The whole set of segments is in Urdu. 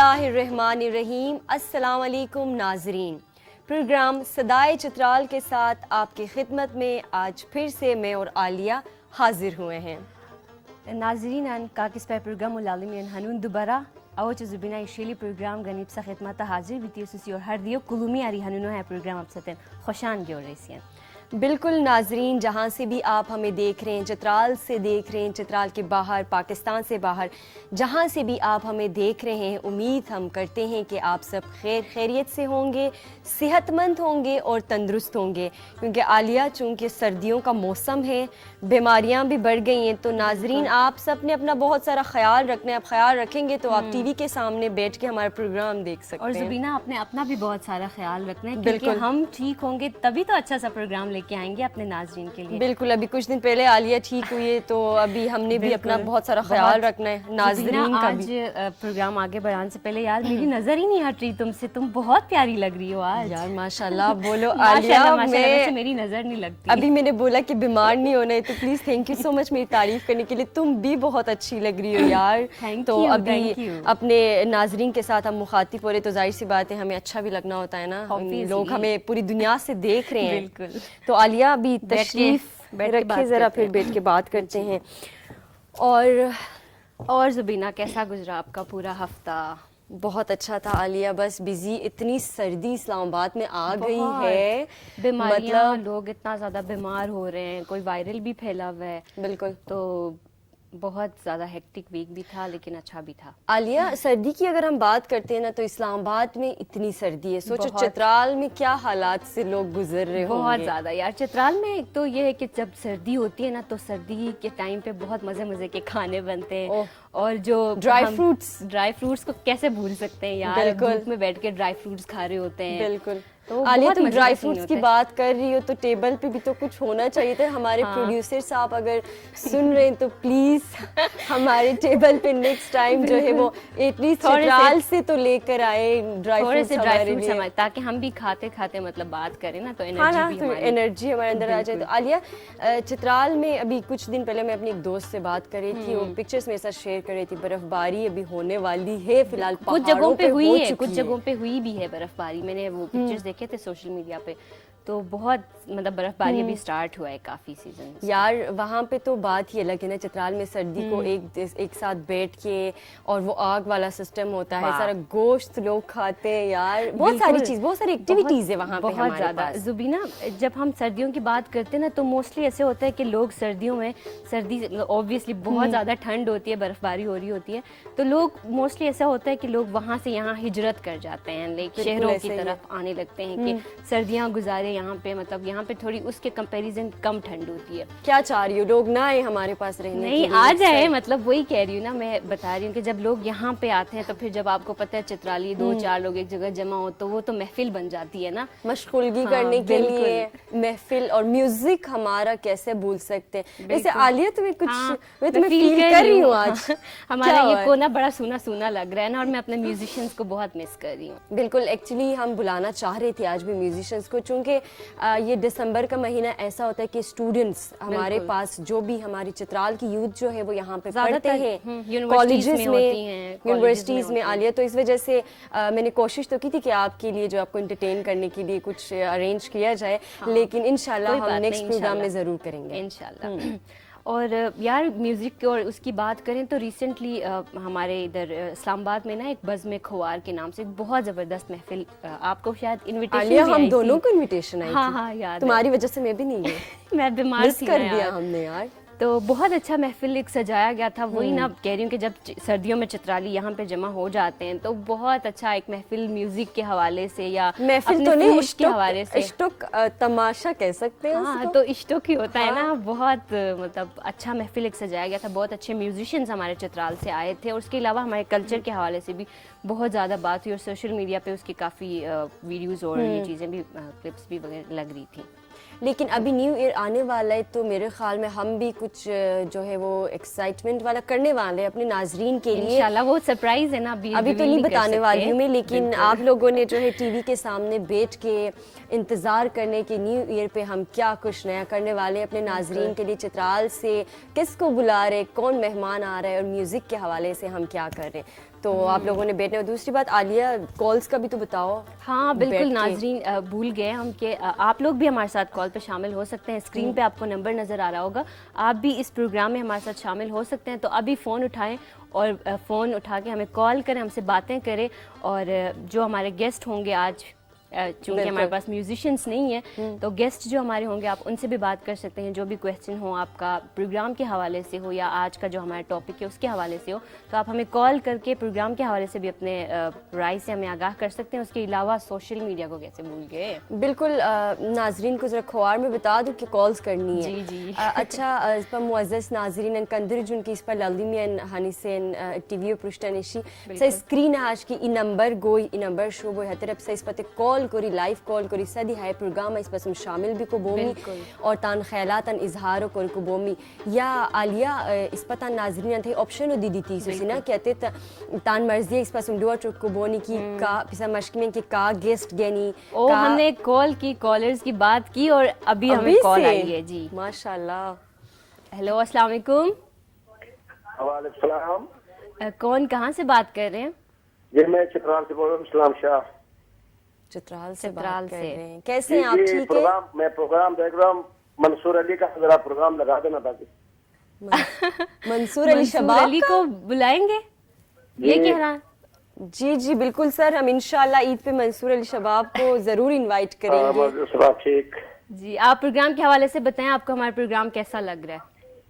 اللہ الرحمن الرحیم۔ السلام علیکم ناظرین، پروگرام صدائے چترال کے ساتھ آپ کی خدمت میں آج پھر سے میں اور عالیہ حاضر ہوئے ہیں۔ ناظرین ان کاکس پہ پروگرام العالمین ہنون دوبارہ اوچ زبینہ اشیلی پروگرام گنیب سا خدمت حاضر بیتی سوسی اور ہر دیو کلومی آری ہنونو ہے پروگرام اب ستن خوشان گیو رئیسین۔ بالکل ناظرین، جہاں سے بھی آپ ہمیں دیکھ رہے ہیں، چترال سے دیکھ رہے ہیں، چترال کے باہر، پاکستان سے باہر، جہاں سے بھی آپ ہمیں دیکھ رہے ہیں، امید ہم کرتے ہیں کہ آپ سب خیریت سے ہوں گے، صحت مند ہوں گے اور تندرست ہوں گے، کیونکہ عالیہ چونکہ سردیوں کا موسم ہے، بیماریاں بھی بڑھ گئی ہیں، تو ناظرین آپ سب نے اپنا بہت سارا خیال رکھنا ہے۔ آپ خیال رکھیں گے تو آپ ٹی وی کے سامنے بیٹھ کے ہمارا پروگرام دیکھ سکتے ہیں۔ اور زبینہ آپ نے اپنا بھی بہت سارا خیال رکھنا ہے، کیونکہ ہم ٹھیک ہوں گے تبھی تو اچھا سا پروگرام لے کے آئیں گے اپنے ناظرین کے لیے۔ بالکل، ابھی کچھ دن پہلے عالیہ ٹھیک ہوئی ہے، تو ابھی ہم نے بھی اپنا بہت سارا خیال رکھنا ہے ناظرین کا بھی۔ آج پروگرام آگے بڑھانے سے پہلے یار میری نظر ہی نہیں ہٹ رہی تم سے، تم بہت پیاری لگ رہی ہو آج یار ماشاءاللہ بولو عالیہ، میں میری نظر نہیں لگتی۔ ابھی میں نے بولا کہ بیمار نہیں ہونا ہے، تو پلیز تھینک یو سو مچ میری تعریف کرنے کے لیے، تم بھی بہت اچھی لگ رہی ہو یار۔ تو ابھی اپنے ناظرین کے ساتھ ہم مخاطب ہو رہے تو ظاہر سی بات ہے ہمیں اچھا بھی لگنا ہوتا ہے نا، لوگ ہمیں پوری دنیا سے دیکھ رہے ہیں۔ بالکل، تو عالیہ ابھی تشریف رکھے، ذرا پھر بیٹھ کے بات کرتے ہیں۔ اور زبینہ کیسا گزرا آپ کا پورا ہفتہ؟ بہت اچھا تھا عالیہ، بس بزی، اتنی سردی اسلام آباد میں آ گئی ہے، بیماریاں، لوگ اتنا زیادہ بیمار ہو رہے ہیں، کوئی وائرل بھی پھیلا ہوا ہے۔ بالکل، تو بہت زیادہ ہیکٹک ویک بھی تھا لیکن اچھا بھی تھا۔ عالیہ سردی کی اگر ہم بات کرتے ہیں نا، تو اسلام آباد میں اتنی سردی ہے، سوچو چترال میں کیا حالات سے لوگ گزر رہے ہوں گے۔ بہت زیادہ یار، چترال میں ایک تو یہ ہے کہ جب سردی ہوتی ہے نا تو سردی کے ٹائم پہ بہت مزے کے کھانے بنتے ہیں، اور جو ڈرائی فروٹس کو کیسے بھول سکتے ہیں یار، دھوپ میں بیٹھ کے ڈرائی فروٹس کھا رہے ہوتے ہیں۔ بالکل عالیہ، تم ڈرائی فروٹس کی بات کر رہی ہو تو ٹیبل پہ بھی تو کچھ ہونا چاہیے تھا۔ ہمارے پروڈیوسر صاحب اگر سن رہے ہیں تو پلیز ہمارے ٹیبل پہ نیکسٹ ٹائم جو ہے وہ ایٹ لیسٹ چترال سے تو لے کر آئے ڈرائی فروٹس ہمارے، تاکہ ہم بھی کھاتے مطلب بات کریں نا تو انرجی ہمارے اندر آ جائے۔ تو عالیہ چترال میں ابھی کچھ دن پہلے میں اپنی ایک دوست سے بات کر رہی تھی، وہ پکچرز میرے ساتھ شیئر کر رہی تھی، برف باری ابھی ہونے والی ہے فی الحال، کچھ جگہوں پہ ہوئی ہے، کچھ جگہوں پہ ہوئی بھی ہے برف باری، میں نے وہ پکچرز دیکھے تھے سوشل میڈیا پہ، تو بہت مطلب برف باری ابھی سٹارٹ ہوا ہے کافی سیزن یار۔ وہاں پہ تو بات ہی الگ ہے نا، چترال میں سردی کو ایک ساتھ بیٹھ کے، اور وہ آگ والا سسٹم ہوتا ہے، سارا گوشت لوگ کھاتے ہیں یار، بہت ساری ایکٹیویٹیز ہے وہاں پہ بہت زیادہ۔ زبینہ جب ہم سردیوں کی بات کرتے ہیں نا تو موسٹلی ایسے ہوتا ہے کہ لوگ سردیوں میں، سردی اوبویسلی بہت زیادہ ٹھنڈ ہوتی ہے، برف باری ہو رہی ہوتی ہے، تو لوگ موسٹلی ایسا ہوتا ہے کہ لوگ وہاں سے یہاں ہجرت کر جاتے ہیں، لائک شہروں کی طرف آنے لگتے ہیں کہ سردیاں گزارے یہاں پہ، مطلب یہاں پہ تھوڑی اس کے کمپیریزن کم ٹھنڈ ہوتی ہے۔ کیا چاہ رہی ہو، لوگ نہ آئے ہمارے پاس رہنے؟ نہیں، آ جائے، مطلب وہی کہہ رہی ہوں نا، میں بتا رہی ہوں کہ جب لوگ یہاں پہ آتے ہیں تو پھر جب آپ کو پتہ ہے چترالی 2-4 لوگ ایک جگہ جمع ہو تو وہ تو محفل بن جاتی ہے نا، مشغولگی کرنے کے لیے محفل اور میوزک ہمارا کیسے بھول سکتے ہیں۔ ویسے عالیہ تمہیں کچھ، میں تمہیں فیل کر رہی ہوں آج، ہمارا یہ کونا بڑا سونا لگ رہا ہے نا، اور میں اپنے میوزیشینس کو بہت مس کر رہی ہوں۔ بالکل، ایکچولی ہم بلانا چاہ رہے تھے آج بھی میوزیشینس کو، چونکہ یہ دسمبر کا مہینہ ایسا ہوتا ہے کہ اسٹوڈنٹس ہمارے پاس، جو بھی ہماری چترال کی یوتھ جو ہے وہ یہاں پہ پڑھتے ہیں، کالجز میں، یونیورسٹیز میں عالیہ، تو اس وجہ سے میں نے کوشش تو کی تھی کہ آپ کے لیے، جو آپ کو انٹرٹین کرنے کے لیے کچھ ارینج کیا جائے، لیکن انشاءاللہ ہم نیکسٹ پروگرام میں ضرور کریں گے انشاءاللہ۔ اور یار میوزک اور اس کی بات کریں تو ریسنٹلی ہمارے ادھر اسلام آباد میں نا ایک بزم کھوار کے نام سے ایک بہت زبردست محفل، آپ کو شاید انویٹیشن، ہم دونوں کو انویٹیشن آئی تھی۔ ہاں یار، تمہاری وجہ سے میں بھی نہیں گئی، میں بیمار تھی، کر دیا ہم نے یار۔ تو بہت اچھا محفل ایک سجایا گیا تھا، وہی نا کہہ رہی ہوں کہ جب سردیوں میں چترالی یہاں پہ جمع ہو جاتے ہیں تو بہت اچھا ایک محفل میوزک کے حوالے سے، یا محفل تو نہیں، کے حوالے سے اشتک تماشا کہہ سکتے ہیں، ہاں تو اشتک ہی ہوتا ہے نا، بہت مطلب اچھا محفل ایک سجایا گیا تھا، بہت اچھے میوزیشینز ہمارے چترال سے آئے تھے، اور اس کے علاوہ ہمارے کلچر کے حوالے سے بھی بہت زیادہ بات ہوئی، اور سوشل میڈیا پہ اس کی کافی ویڈیوز اور یہ چیزیں بھی، کلپس بھی وغیرہ لگ رہی تھیں۔ لیکن ابھی نیو ایئر آنے والا ہے تو میرے خیال میں ہم بھی کچھ جو ہے وہ ایکسائٹمنٹ والا کرنے والے ہیں اپنے ناظرین کے لیے، انشاءاللہ وہ سرپرائز ہے نا، ابھی تو نہیں بتانے والی ہوں میں، لیکن آپ لوگوں نے جو ہے ٹی وی کے سامنے بیٹھ کے انتظار کرنے کے نیو ایئر پہ ہم کیا کچھ نیا کرنے والے ہیں اپنے ناظرین کے لیے، چترال سے کس کو بلا رہے، کون مہمان آ رہا ہے، اور میوزک کے حوالے سے ہم کیا کر رہے ہیں۔ تو آپ لوگوں نے بیٹھنے. اور دوسری بات عالیہ کالز کا بھی تو بتاؤ. ہاں بالکل ناظرین, بھول گئے ہم کہ آپ لوگ بھی ہمارے ساتھ کال پہ شامل ہو سکتے ہیں. اسکرین پہ آپ کو نمبر نظر آ رہا ہوگا, آپ بھی اس پروگرام میں ہمارے ساتھ شامل ہو سکتے ہیں. تو ابھی فون اٹھائیں اور فون اٹھا کے ہمیں کال کریں, ہم سے باتیں کریں. اور جو ہمارے گیسٹ ہوں گے آج, چونکہ ہمارے پاس میوزیشینس نہیں ہیں, تو گیسٹ جو ہمارے ہوں گے آپ ان سے بھی بات کر سکتے ہیں. جو بھی کویسچن ہو آپ کا پروگرام کے حوالے سے ہو یا آج کا جو ہمارا ٹاپک ہے اس کے حوالے سے ہو, تو آپ ہمیں کال کر کے پروگرام کے حوالے سے بھی اپنے رائے سے ہمیں آگاہ کر سکتے ہیں. اس کے علاوہ سوشل میڈیا کو کیسے بھول گئے. بالکل. ناظرین کو ذرا کھوار میں بتا دوں کہ کالز کرنی ہے. جی اچھا اس پر معزز ناظرین کندر جن کی اس پر لالدیمین ہنیسین ٹی وی پرشتنشی سے اسکرین آج کی ای نمبر گوئی ای نمبر شو بوئی ہتر اب سے اس پر کال کری لائف کال کری سدی ہے پروگرام اس پر شامل بھی کو بومی اور تان خیالات اظہار کر کو بومی یا عالیہ اس پر تان ناظرین تھے آپشن دی تھی سوسی نا کہتے تان مرضی اس پر ڈور ٹرک کو بونی کی کا پسا مشک میں کہ کا گیسٹ گینی او ہم نے کال کی, کالرز کی بات کی اور ابھی ہمیں کال آئی ہے. جی ماشاءاللہ. ہیلو السلام علیکم. وعلیکم السلام. کون کہاں سے بات کر رہے ہیں؟ جی میں چترال سے بول رہا ہوں. اسلام شاہ چترال سے بات کر رہے ہیں. جی کیسے ہیں آپ؟ ٹھیک ہے. میں پروگرام دیکھ رہا ہوں. منصور علی کا ذرا پروگرام لگا دینا باقی. منصور علی شباب منصور علی کو بلائیں گے یہ کہہ رہا ہے. جی جی بالکل سر, ہم انشاءاللہ عید پہ منصور علی شباب کو ضرور انوائٹ کریں گے. ٹھیک. جی آپ پروگرام کے حوالے سے بتائیں, آپ کو ہمارا پروگرام کیسا لگ رہا ہے؟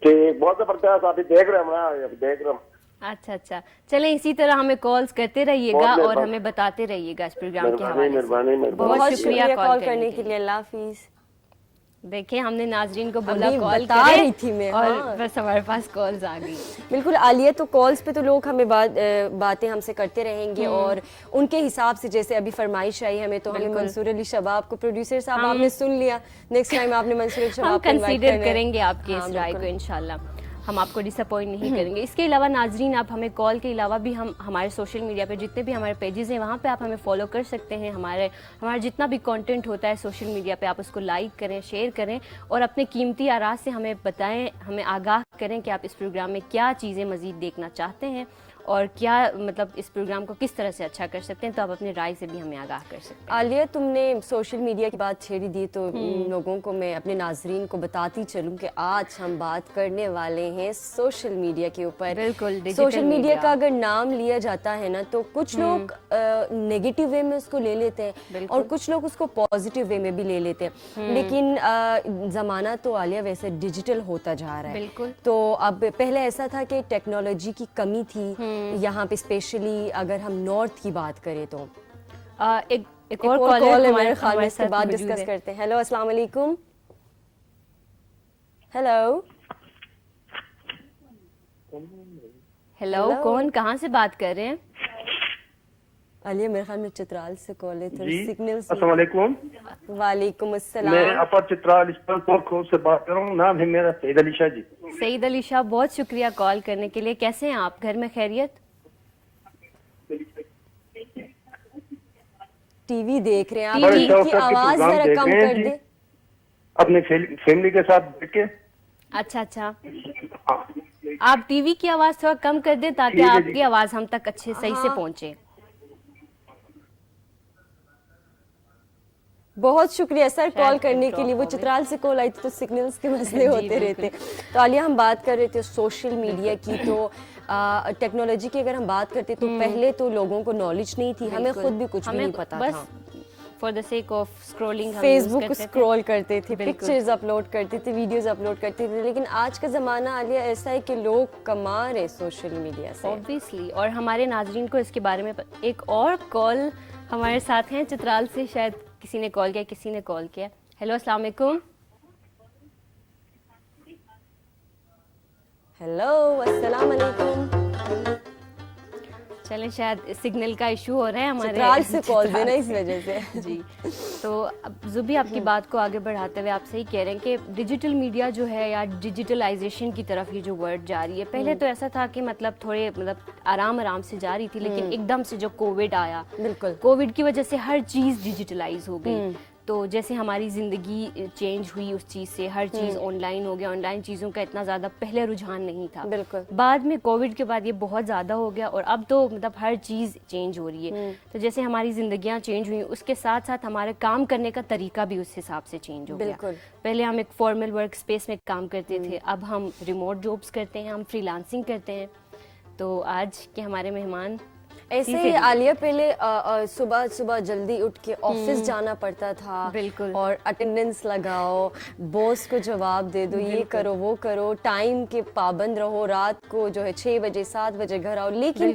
ٹھیک, بہت زبردست. ابھی دیکھ رہے ہیں, دیکھ رہا ہوں. اچھا چلیں اسی طرح ہمیں کالز کرتے رہیے گا اور ہمیں بتاتے رہیے گا اس پروگرام کے حوالے سے. بہت شکریہ کال کرنے کے لیے. اللہ حافظ. دیکھیں ہم نے ناظرین کو بولا ابھی کال بتا رہی تھی میں, اور بس ہمارے پاس کالز آ گئی. بالکل عالیہ, تو کالز پہ تو لوگ ہمیں باتیں ہم سے کرتے رہیں گے اور ان کے حساب سے جیسے ابھی فرمائش آئی ہمیں تو ہمیں منصور علی شباب کو, پروڈیوسر صاحب آپ نے سن لیا, نیکسٹ ٹائم آپ نے منصور علی شباب کو انوائٹ کنسیڈر کریں گے آپ کی اس رائے کو انشاءاللہ. ہم آپ کو ڈس اپوائنٹ نہیں کریں گے. اس کے علاوہ ناظرین آپ ہمیں کال کے علاوہ بھی ہم ہمارے سوشل میڈیا پہ جتنے بھی ہمارے پیجز ہیں وہاں پہ آپ ہمیں فالو کر سکتے ہیں. ہمارا جتنا بھی کانٹینٹ ہوتا ہے سوشل میڈیا پہ آپ اس کو لائک کریں, شیئر کریں اور اپنے قیمتی آراء سے ہمیں بتائیں, ہمیں آگاہ کریں کہ آپ اس پروگرام میں کیا چیزیں مزید دیکھنا چاہتے ہیں اور کیا مطلب اس پروگرام کو کس طرح سے اچھا کر سکتے ہیں. تو آپ اپنی رائے سے بھی ہمیں آگاہ کر سکتے ہیں. عالیہ تم نے سوشل میڈیا کی بات چھیڑی دی تو لوگوں کو میں اپنے ناظرین کو بتاتی چلوں کہ آج ہم بات کرنے والے ہیں سوشل میڈیا کے اوپر. بالکل. سوشل میڈیا کا اگر نام لیا جاتا ہے نا تو کچھ لوگ نیگیٹو وے میں اس کو لے لیتے ہیں اور کچھ لوگ اس کو پازیٹیو وے میں بھی لے لیتے ہیں. لیکن زمانہ تو عالیہ ویسے ڈیجیٹل ہوتا جا رہا ہے. بالکل. تو اب پہلے ایسا تھا کہ ٹیکنالوجی کی کمی تھی یہاں پہ, اسپیشلی اگر ہم نارتھ کی بات کریں تو. ایک اور کال ہمارے خیال میں اس کے بعد ڈسکس کرتے ہیں. ہیلو السلام علیکم. ہیلو کون کہاں سے بات کر رہے ہیں؟ علیہ میرے خیال میں چترال سے کال ہے. سگنل. السلام علیکم. وعلیکم السلام. میں اپر چترال اسپور سے بات کر رہا ہوں. نام ہے میرا سعید علی شاہ. جی سعید علی شاہ, بہت شکریہ کال کرنے کے لیے. کیسے ہیں آپ؟ گھر میں خیریت؟ ٹی وی دیکھ رہے ہیں آپ, ٹی وی کی آواز ذرا کم کر دیں. اپنے فیملی کے ساتھ بیٹھ کے. اچھا آپ ٹی وی کی آواز تھوڑا کم کر دیں تاکہ آپ کی آواز ہم تک اچھے صحیح سے پہنچے. بہت شکریہ سر کال کرنے کے لیے. وہ چترال سے کال آئی تھی تو سگنلز کے مسئلے ہوتے رہتے. تو عالیہ ہم بات کر رہے تھے سوشل میڈیا کی. تو ٹیکنالوجی کی اگر ہم بات کرتے تو پہلے تو لوگوں کو نالج نہیں تھی, ہمیں خود بھی کچھ بھی نہیں پتا تھا. For the sake of scrolling Facebook scroll کرتے تھے, پکچرز اپلوڈ کرتے تھے, ویڈیوز اپلوڈ کرتے تھے. لیکن آج کا زمانہ عالیہ ایسا ہے کہ لوگ کما رہے سوشل میڈیا سے اوبویسلی. اور ہمارے ناظرین کو اس کے بارے میں ایک اور کال ہمارے ساتھ ہیں چترال سے, شاید کسی نے کال کیا. ہیلو السلام علیکم. ہیلو السلام علیکم. چلیں شاید سگنل کا ایشو ہو رہا ہے ہمارے چترال سے کال دینا اس وجہ سے. جی تو اب زبی آپ کی بات کو آگے بڑھاتے ہوئے آپ صحیح کہہ رہے ہیں کہ ڈیجیٹل میڈیا جو ہے یا ڈیجیٹلائزیشن کی طرف یہ جو ورڈ جا رہی ہے, پہلے تو ایسا تھا کہ مطلب تھوڑے آرام سے جا رہی تھی, لیکن ایک دم سے جو کووڈ آیا, بالکل کووڈ کی وجہ سے ہر چیز ڈیجیٹلائز ہو گئی. تو جیسے ہماری زندگی چینج ہوئی اس چیز سے, ہر چیز آن لائن ہو گیا, آن لائن چیزوں کا اتنا زیادہ پہلے رجحان نہیں تھا. بالکل. بعد میں کووڈ کے بعد یہ بہت زیادہ ہو گیا, اور اب تو مطلب ہر چیز چینج ہو رہی ہے. تو جیسے ہماری زندگیاں چینج ہوئی, اس کے ساتھ ساتھ ہمارے کام کرنے کا طریقہ بھی اس حساب سے چینج ہو گیا. بالکل. پہلے ہم ایک فارمل ورک اسپیس میں کام کرتے تھے, اب ہم ریموٹ جابس کرتے ہیں, ہم فری لانسنگ کرتے ہیں. تو آج کے ہمارے مہمان ایسے ہی عالیہ پہلے صبح صبح جلدی اٹھ کے آفس جانا پڑتا تھا, بالکل, اور اٹینڈنس لگاؤ, باس کو جواب دے دو, یہ کرو وہ کرو, ٹائم کے پابند رہو, رات کو جو ہے 6 بجے 7 بجے گھر آؤ. لیکن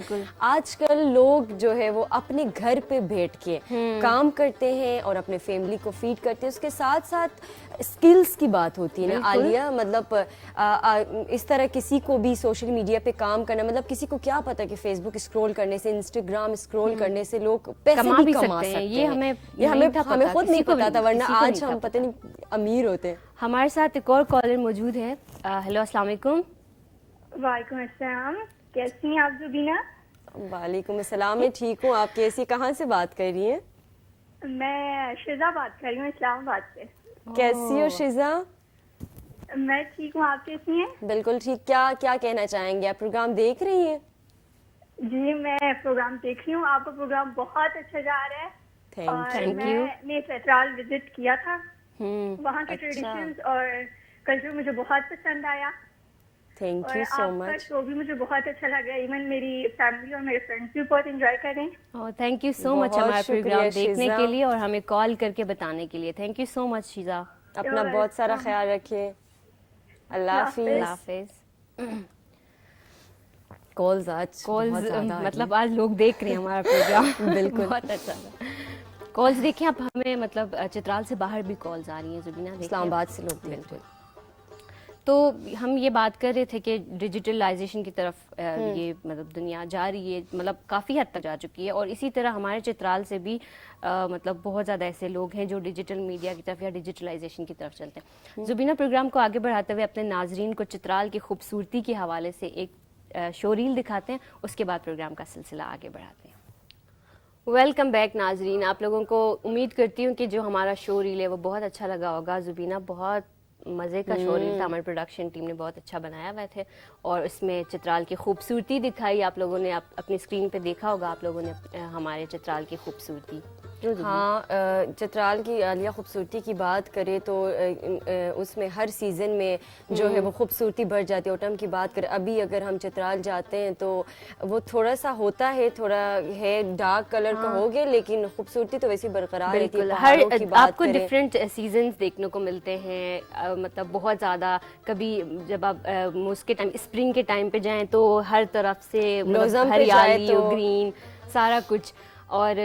آج کل لوگ جو ہے وہ اپنے گھر پہ بیٹھ کے کام کرتے ہیں اور اپنے فیملی کو فیڈ کرتے ہیں. اس کے ساتھ ساتھ اسکلس کی بات ہوتی ہے نا عالیہ, مطلب اس طرح کسی کو بھی سوشل میڈیا پہ کام کرنا, مطلب کسی کو کیا پتا کہ فیس بک اسکرول کرنے سے, انسٹاگرام اسکرول کرنے سے لوگ پیسے بھی کما سکتے ہیں. یہ ہمیں خود نہیں پتا تھا, ورنہ آج ہم پتہ نہیں امیر ہوتے ہیں. ہمارے ساتھ ایک اور کالر موجود ہے. ہیلو, السلام علیکم. وعلیکم السلام, کیسی ہیں آپ زبینہ؟ وعلیکم السلام, میں ٹھیک ہوں, آپ کیسی, کہاں سے بات کر رہی ہیں؟ میں شزا بات کر رہی ہوں اسلام آباد سے. کیسی ہو شزا؟ میں ٹھیک ہوں, آپ کیسی ہیں؟ بالکل ٹھیک. کیا کہنا چاہیں گے, آپ پروگرام دیکھ رہی ہیں؟ جی میں پروگرام دیکھ رہی ہوں, آپ کا پروگرام بہت اچھا جا رہا ہے. اور میں نے چترال وزٹ کیا تھا, وہاں کے ٹریڈیشنز اور کلچر مجھے بہت پسند آیا. تھینک یو سو مچ. آپ کا شو بھی مجھے بہت اچھا لگا, ایون میری فیملی اور میرے فرینڈس بھی بہت انجوائے کر رہے ہیں. تھینک یو سو مچ ہمارا پروگرام دیکھنے کے لیے اور ہمیں کال کر کے بتانے کے لیے. تھینک یو سو مچ شیزا. اپنا بہت سارا خیال رکھیے. اللہ حافظ. کالز مطلب آج لوگ دیکھ رہے ہیں ہمارا پروگرام. بالکل, بہت اچھا. کالز دیکھیں اب ہمیں, مطلب چترال سے باہر بھی کالز آ رہی ہیں زبینہ, اسلام آباد سے لوگ. بالکل. تو ہم یہ بات کر رہے تھے کہ ڈیجیٹلائزیشن کی طرف یہ مطلب دنیا جا رہی ہے, مطلب کافی حد تک جا چکی ہے, اور اسی طرح ہمارے چترال سے بھی مطلب بہت زیادہ ایسے لوگ ہیں جو ڈیجیٹل میڈیا کی طرف یا ڈیجیٹلائزیشن کی طرف چلتے ہیں. زبینہ, پروگرام کو آگے بڑھاتے ہوئے اپنے ناظرین کو چترال کی خوبصورتی کے حوالے سے ایک شو ریل دکھاتے ہیں, اس کے بعد پروگرام کا سلسلہ آگے بڑھاتے ہیں. ویلکم بیک ناظرین, آپ لوگوں کو امید کرتی ہوں کہ جو ہمارا شو ریل ہے وہ بہت اچھا لگا ہوگا. زبینہ, بہت مزے کا شو ریل تھا, ہماری پروڈکشن ٹیم نے بہت اچھا بنایا ہوئے تھے, اور اس میں چترال کی خوبصورتی دکھائی. آپ لوگوں نے اپنی اسکرین پہ دیکھا ہوگا آپ لوگوں نے ہمارے چترال کی خوبصورتی. ہاں, چترال کی عالیہ خوبصورتی کی بات کرے تو اس میں ہر سیزن میں جو ہے وہ خوبصورتی بڑھ جاتی ہے. اوٹم کی بات کریں, ابھی اگر ہم چترال جاتے ہیں تو وہ تھوڑا سا ہوتا ہے, تھوڑا ہے ڈارک کلر کا ہو گیا, لیکن خوبصورتی تو ویسی برقرار رہتی ہے. آپ کو ڈفرینٹ سیزنز دیکھنے کو ملتے ہیں, مطلب بہت زیادہ. کبھی جب آپ اس کے ٹائم اسپرنگ کے ٹائم پہ جائیں تو ہر طرف سے ہریالی, گرین, سارا کچھ. اور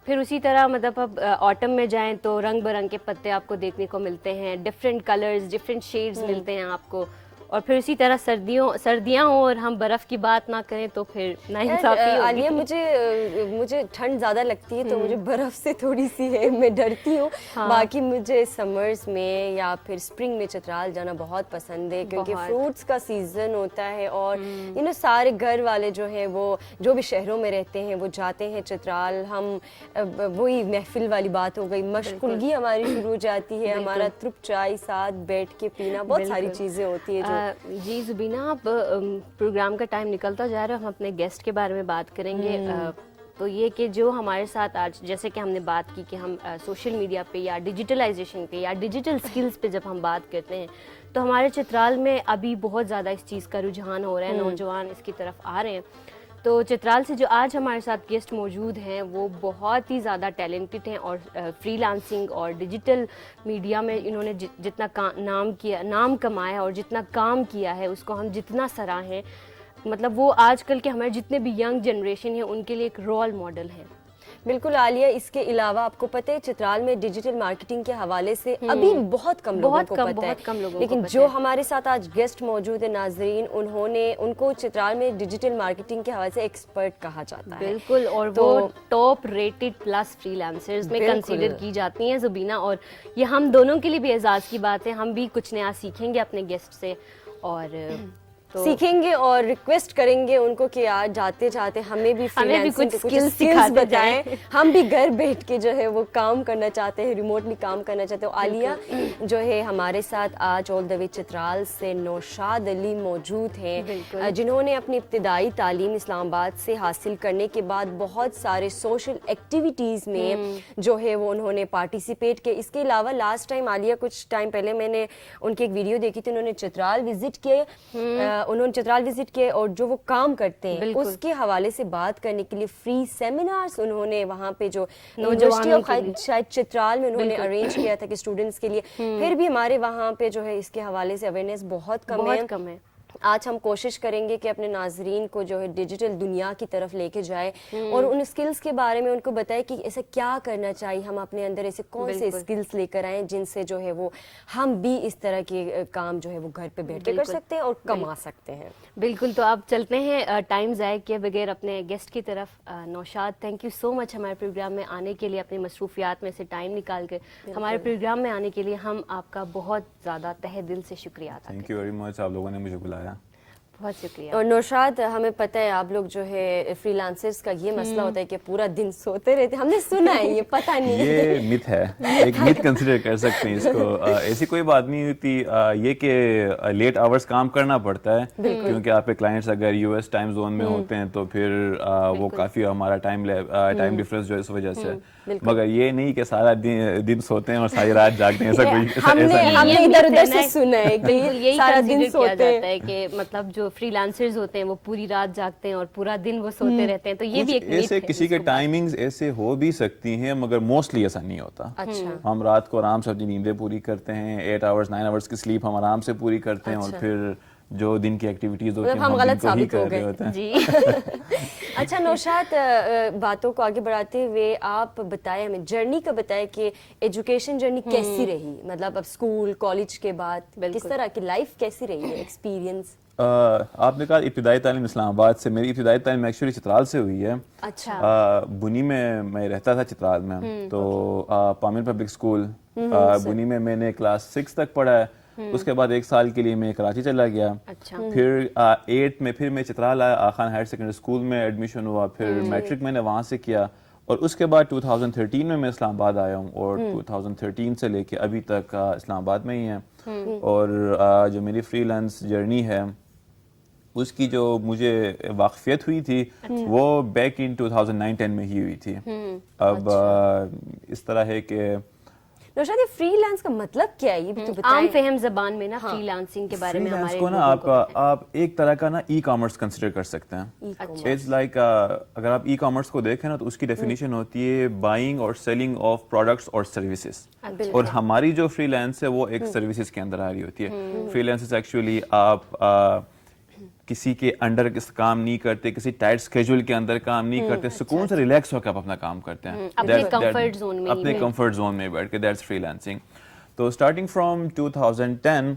پھر اسی طرح مطلب اب آٹم میں جائیں تو رنگ برنگ کے پتے آپ کو دیکھنے کو ملتے ہیں, ڈفرینٹ کلرز, ڈفرینٹ شیڈز ملتے ہیں آپ کو. اور پھر اسی طرح سردیاں ہوں اور ہم برف کی بات نہ کریں تو پھر ناانصافی ہوگی. عالیہ, مجھے ٹھنڈ زیادہ لگتی ہے تو مجھے برف سے تھوڑی سی ہے, میں ڈرتی ہوں. باقی مجھے سمرز میں یا پھر اسپرنگ میں چترال جانا بہت پسند ہے, کیونکہ فروٹس کا سیزن ہوتا ہے, اور سارے گھر والے جو ہیں وہ جو بھی شہروں میں رہتے ہیں وہ جاتے ہیں چترال. ہم وہی محفل والی بات ہو گئی, مشغولگی ہماری شروع ہو جاتی ہے, ہمارا ترپ چائے ساتھ بیٹھ کے پینا, بہت ساری چیزیں ہوتی ہیں. جی زبینہ, اب پروگرام کا ٹائم نکلتا جا رہا ہے, ہم اپنے گیسٹ کے بارے میں بات کریں گے. تو یہ کہ جو ہمارے ساتھ آج, جیسے کہ ہم نے بات کی کہ ہم سوشل میڈیا پہ یا ڈیجیٹلائزیشن پہ یا ڈیجیٹل سکلز پہ جب ہم بات کرتے ہیں تو ہمارے چترال میں ابھی بہت زیادہ اس چیز کا رجحان ہو رہا ہے, نوجوان اس کی طرف آ رہے ہیں. تو چترال سے جو آج ہمارے ساتھ گیسٹ موجود ہیں وہ بہت ہی زیادہ ٹیلنٹڈ ہیں, اور فری لانسنگ اور ڈیجیٹل میڈیا میں انہوں نے جتنا نام کمایا اور جتنا کام کیا ہے اس کو ہم جتنا سراہیں. مطلب وہ آج کل کے ہمارے جتنے بھی ینگ جنریشن ہیں ان کے لیے ایک رول ماڈل ہیں. بالکل عالیہ, اس کے علاوہ آپ کو پتہ ہے چترال میں ڈیجیٹل مارکیٹنگ کے حوالے سے ابھی بہت کم لوگوں کو پتہ ہے, لیکن جو ہمارے ساتھ آج گیسٹ موجود ہیں ناظرین, ان کو چترال میں ڈیجیٹل مارکیٹنگ کے حوالے سے ایکسپرٹ کہا جاتا ہے. بالکل, اور وہ top rated plus free lancers میں کنسیڈر کی جاتی ہیں زبینہ, اور یہ ہم دونوں کے لیے بھی اعزاز کی بات ہے. ہم بھی کچھ نیا سیکھیں گے اپنے گیسٹ سے. اور سیکھیں گے اور ریکویسٹ کریں گے ان کو کہ آج جاتے جاتے ہمیں بھی کچھ اسکلز سکھاتے بتائیں. ہم بھی گھر بیٹھ کے جو ہے وہ کام کرنا چاہتے ہیں, ریموٹلی کام کرنا چاہتے ہیں. عالیہ جو ہے ہمارے ساتھ آج آل دا وے چترال سے نوشاد علی موجود ہیں, جنہوں نے اپنی ابتدائی تعلیم اسلام آباد سے حاصل کرنے کے بعد بہت سارے سوشل ایکٹیویٹیز میں جو ہے وہ انہوں نے پارٹیسپیٹ کیے. اس کے علاوہ لاسٹ ٹائم عالیہ کچھ ٹائم پہلے میں نے ان کی ایک ویڈیو دیکھی تھی, انہوں نے چترال وزٹ کیے اور جو وہ کام کرتے ہیں اس کے حوالے سے بات کرنے کے لیے فری سیمینارز انہوں نے وہاں پہ جو یونیورسٹی آف شاید چترال میں انہوں نے ارینج کیا تھا کہ اسٹوڈنٹس کے لیے. پھر بھی ہمارے وہاں پہ جو ہے اس کے حوالے سے اویئرنیس بہت کم ہے. آج ہم کوشش کریں گے کہ اپنے ناظرین کو جو ہے ڈیجیٹل دنیا کی طرف لے کے جائے اور ان اسکلز کے بارے میں ان کو بتائے کہ ایسا کیا کرنا چاہیے, ہم اپنے اندر ایسے کون سے اسکلز لے کر آئیں جن سے جو ہے وہ ہم بھی اس طرح کے کام جو ہے وہ گھر پہ بیٹھ کے کر سکتے ہیں اور کما سکتے ہیں. بالکل, تو آپ چلتے ہیں ٹائم ضائع کیے بغیر اپنے گیسٹ کی طرف. نوشاد, تھینک یو سو مچ ہمارے پروگرام میں آنے کے لیے, اپنی مصروفیات میں سے ٹائم نکال کے ہمارے پروگرام میں آنے کے لیے. ہم آپ کا بہت زیادہ تہہ دل سے شکریہ ادا کرتے ہیں. تھینک یو ویری مچ, آپ لوگوں نے مجھے بلایا. بہت شکریہ. اور نوشاد, ہمیں پتہ ہے آپ لوگ جو ہے فری لانسرز کا یہ مسئلہ ہوتا ہے کہ پورا دن سوتے رہتے, ہم نے سنا ہے, یہ پتہ نہیں یہ مت ہے, ایک مت کنسیڈر کر سکتے ہیں اس کو. ایسی کوئی بات نہیں ہوتی یہ کہ لیٹ آورز کام کرنا پڑتا ہے, کیونکہ آپ کے کلائنٹس اگر یو ایس ٹائم زون میں ہوتے ہیں تو پھر وہ کافی ہمارا ٹائم ڈفرینس جو ہے اس وجہ سے. مگر یہ نہیں کہ سارا دن سوتے ہیں اور ساری رات جاگتے ہیں, ایسا کوئی ہم نے ادھر ادھر سے سنا ہے کہ یہی سارا دن کنسیڈر کیا سوتے جاتا ہے کہ مطلب جو فری لانسرز ہوتے ہیں وہ پوری رات جاگتے ہیں اور پورا دن وہ سوتے رہتے ہیں. تو یہ بھی ایک ایسے کسی کے ٹائمنگز ایسے ہو بھی سکتی ہیں, مگر موسٹلی ایسا نہیں ہوتا. ہم رات کو آرام سے اپنی نیندیں پوری کرتے ہیں, 8 آورز 9 آورز کی سلیپ ہم آرام سے پوری کرتے ہیں, اور پھر جو دن کی ایکٹیویٹیز ہوتی ہیں ہم غلط ثابت ہو ہوتے گئے. ہیں. جی. اچھا نوشاد, باتوں کو آگے بڑھاتے ہوئے آپ بتائیں, ہمیں جرنی کا بتائیں کہ ایجوکیشن جرنی کیسی رہی, مطلب اب اسکول کالج کے بعد کس طرح کی لائف کیسی رہی ہے, ایکسپیرینس. آپ نے کہا ابتدائی تعلیم اسلام آباد سے, میری ابتدائی تعلیم ایکچولی چترال سے ہوئی ہے. اچھا. بنی میں رہتا تھا چترال میں, تو پامیر پبلک اسکول بنی میں نے کلاس 6 تک پڑھا ہے. اس کے بعد 1 سال کے لیے میں کراچی چلا گیا. پھر 8 میں پھر میں چترال آیا, آخان ہائر سیکنڈری اسکول میں ایڈمیشن ہوا, پھر میٹرک میں نے وہاں سے کیا, اور اس کے بعد 2013 میں میں اسلام آباد آیا ہوں, اور 2013 سے لے کے ابھی تک اسلام آباد میں ہی ہیں. اور جو میری فری لانس جرنی ہے اس کی جو مجھے واقفیت ہوئی تھی وہ بیک ان 2009-10 میں ہی ہوئی تھی. اب اس طرح ہے کہ نوشاد, یہ فری لانس کا مطلب کیا ہے, یہ بھی تو بتائیں. عام فہم زبان میں نا فری لانسنگ کے بارے میں ہمارے کو نا آپ ایک طرح کا نا ای کامرس کنسیڈر کر سکتے ہیں. اٹس لائک اگر آپ ای کامرس کو دیکھیں نا تو اس کی ڈیفینیشن ہوتی ہے بائنگ اور سیلنگ آف پروڈکٹس اور سروسز, اور ہماری جو فری لانس ہے وہ ایک سروسز کے اندر آ رہی ہوتی ہے. فری لانس ایکچولی آپ کسی کے انڈر کام نہیں کرتے, کسی ٹائٹ اسکیجول کے اندر کام نہیں کرتے, سکون سے ریلیکس ہو کے آپ اپنا کام کرتے ہیں اپنے کمفرٹ زون میں بیٹھ کے. That's free lancing. تو اسٹارٹنگ فرام 2010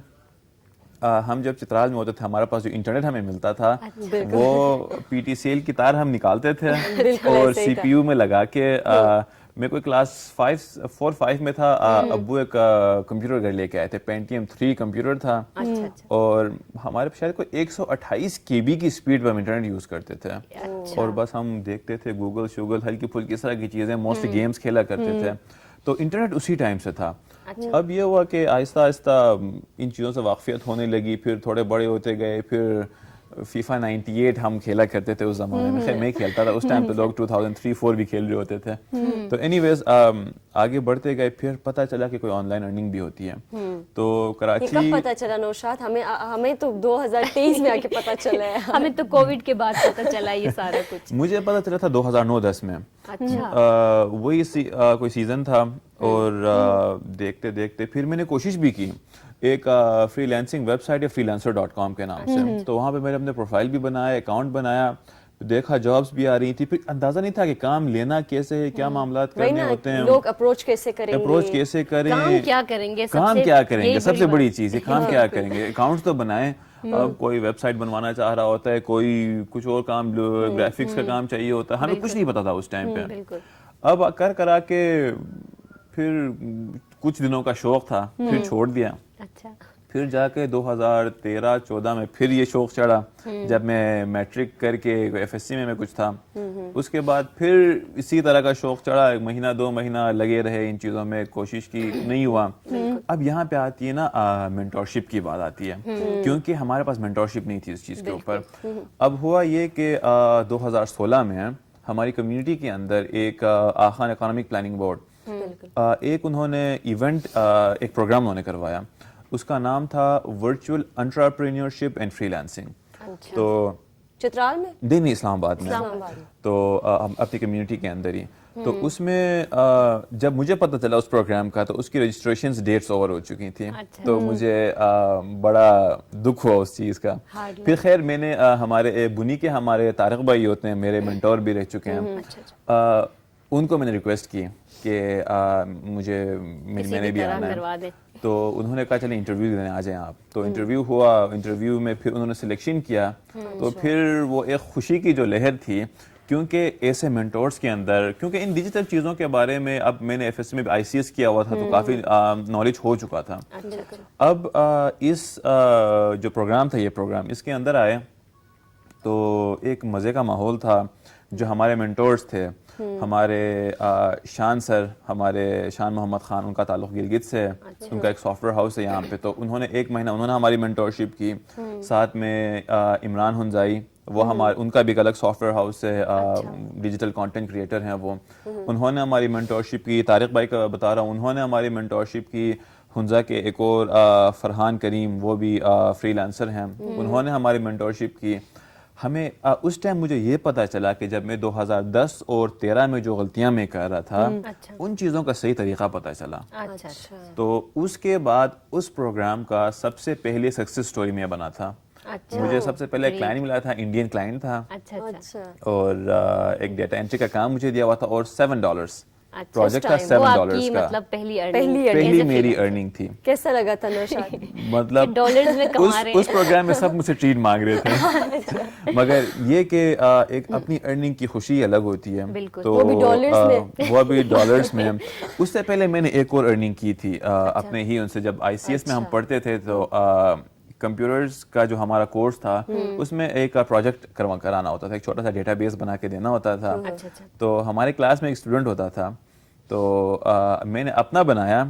ہم جب چترال میں ہوتے تھے, ہمارے پاس جو انٹرنیٹ ہمیں ملتا تھا وہ PTCL کی تار ہم نکالتے تھے اور CPU میں لگا کے. میں کوئی کلاس 4-5 میں تھا, ابو ایک کمپیوٹر گھر لے کے آئے تھے, Pentium 3 کمپیوٹر تھا, اور ہمارے شاید کوئی 128 KB کی سپیڈ پہ ہم انٹرنیٹ یوز کرتے تھے, اور بس ہم دیکھتے تھے گوگل شوگل ہلکی پھلکی اس طرح کی چیزیں, موسٹلی گیمز کھیلا کرتے تھے. تو انٹرنیٹ اسی ٹائم سے تھا. اب یہ ہوا کہ آہستہ آہستہ ان چیزوں سے واقفیت ہونے لگی, پھر تھوڑے بڑے ہوتے گئے, پھر FIFA 98 ہم کھیلا کرتے تھے اس زمانے میں. خیر میں کھیلتا تھا اس ٹائم پہ, لوگ 2003-4 بھی کھیل رہے ہوتے تھے. تو اینی ویز آگے بڑھتے گئے, پھر پتہ چلا کہ کوئی آن لائن ارننگ بھی ہوتی ہے. تو کراچی کب پتہ چلا نوشاد, ہمیں تو 2023 میں آ کے پتہ چلا ہے. ہمیں تو کووڈ کے بعد پتہ چلا یہ سارا کچھ. مجھے پتہ چلا تھا 2009-10 میں. وہی کوئی سیزن تھا, اور دیکھتے دیکھتے پھر میں نے کوشش بھی کی ایک فری لانسنگ ویب سائٹ ہے freelancer.com کے نام سے. تو وہاں پہ میں نے اپنے پروفائل بھی بنایا, اکاؤنٹ بنایا, دیکھا جابس بھی آ رہی تھی. پھر اندازہ نہیں تھا کہ کام لینا کیسے ہے, کیا معاملات کرنے ہوتے ہیں, لوگ اپروچ کیسے کریں کریں, کام کیا کریں گے, سب سے بڑی چیز ہے کام کیا کریں گے. اکاؤنٹس تو بنائیں. اب کوئی ویب سائٹ بنوانا چاہ رہا ہوتا ہے, کوئی کچھ اور کام, گرافکس کا کام چاہیے ہوتا ہے, ہمیں کچھ نہیں پتا تھا اس ٹائم پہ. اب کرا کے پھر کچھ دنوں کا شوق تھا, پھر چھوڑ دیا. پھر جا کے 2013-14 میں پھر یہ شوق چڑھا جب میں میٹرک کر کے ایف ایس سی میں کچھ تھا. اس کے بعد پھر اسی طرح کا شوق چڑھا, 1-2 مہینہ لگے رہے ان چیزوں میں, کوشش کی, نہیں ہوا. اب یہاں پہ آتی ہے نا مینٹورشپ کی بات آتی ہے, کیونکہ ہمارے پاس مینٹورشپ نہیں تھی اس چیز کے اوپر. اب ہوا یہ کہ 2016 میں ہماری کمیونٹی کے اندر ایک آخان اکانومک پلاننگ بورڈ, ایک انہوں نے ایونٹ, ایک پروگرام انہوں نے کروایا, اس کا نام تھا virtual entrepreneurship and free lancing. تو چترال میں نہیں, اسلام آباد میں, تو اپنی کمیونٹی کے اندر ہی. تو اس میں جب مجھے پتہ چلا اس پروگرام کا, تو اس کی رجسٹریشنز ڈیٹس اوور ہو چکی تھیں. تو مجھے بڑا دکھ ہوا اس چیز کا. پھر خیر میں نے ہمارے بنی کے ہمارے طارق بھائی ہوتے ہیں, میرے منٹور بھی رہ چکے ہیں, ان کو میں نے ریکویسٹ کی کہ مجھے میں نے بھی آنا ہے. تو انہوں نے کہا چلیں انٹرویو دینے آ جائیں آپ. تو انٹرویو ہوا, انٹرویو میں پھر انہوں نے سلیکشن کیا. تو پھر وہ ایک خوشی کی جو لہر تھی, کیونکہ ایسے مینٹورس کے اندر, کیونکہ ان ڈیجیٹل چیزوں کے بارے میں اب میں نے ایف ایس سی میں آئی سی ایس کیا ہوا تھا, تو کافی نالج ہو چکا تھا. اب اس جو پروگرام تھا, یہ پروگرام, اس کے اندر آئے تو ایک مزے کا ماحول تھا. جو ہمارے مینٹورس تھے, ہمارے شان سر, ہمارے شان محمد خان, ان کا تعلق گلگت سے ہے, ان کا ایک سافٹ ویئر ہاؤس ہے یہاں پہ. تو انہوں نے 1 مہینہ انہوں نے ہماری مینٹورشپ کی. ساتھ میں عمران ہنزائی, وہ ہمارے, ان کا بھی ایک الگ سافٹ ویئر ہاؤس ہے, ڈیجیٹل کانٹینٹ کریٹر ہیں وہ, انہوں نے ہماری مینٹورشپ کی. طارق بھائی کا بتا رہا ہوں, انہوں نے ہماری مینٹورشپ کی. ہنزا کے ایک اور فرحان کریم, وہ بھی فری لانسر ہیں, انہوں نے ہماری مینٹورشپ کی. ہمیں اس ٹائم مجھے یہ پتہ چلا کہ جب میں 2010 اور 13 میں جو غلطیاں میں کر رہا تھا, ان چیزوں کا صحیح طریقہ پتہ چلا. تو اس کے بعد اس پروگرام کا سب سے پہلے سکسیس سٹوری میں بنا تھا. مجھے سب سے پہلے کلائنٹ ملا تھا, انڈین کلائنٹ تھا, اور ایک ڈیٹا انٹری کا کام مجھے دیا ہوا تھا, اور $7 پروجیکٹ تھا. $7 کا مطلب پہلی میری ارننگ تھی. کیسا لگا تھا نوشاد؟ مطلب اس پروگرام میں سب مجھ سے ٹریٹ مانگ رہے تھے, مگر یہ کہ ایک اپنی ارننگ کی خوشی الگ ہوتی ہے. تو وہ بھی ڈالرز میں. اس سے پہلے میں نے ایک اور ارننگ کی تھی اپنے ہی ان سے. جب آئی سی ایس میں ہم پڑھتے تھے, تو کمپیوٹرز کا جو ہمارا کورس تھا, اس میں ایک پروجیکٹ کرانا ہوتا تھا, ایک چھوٹا سا ڈیٹا بیس بنا کے دینا ہوتا تھا. تو ہمارے کلاس میں ایک اسٹوڈنٹ ہوتا تھا, تو میں نے اپنا بنایا,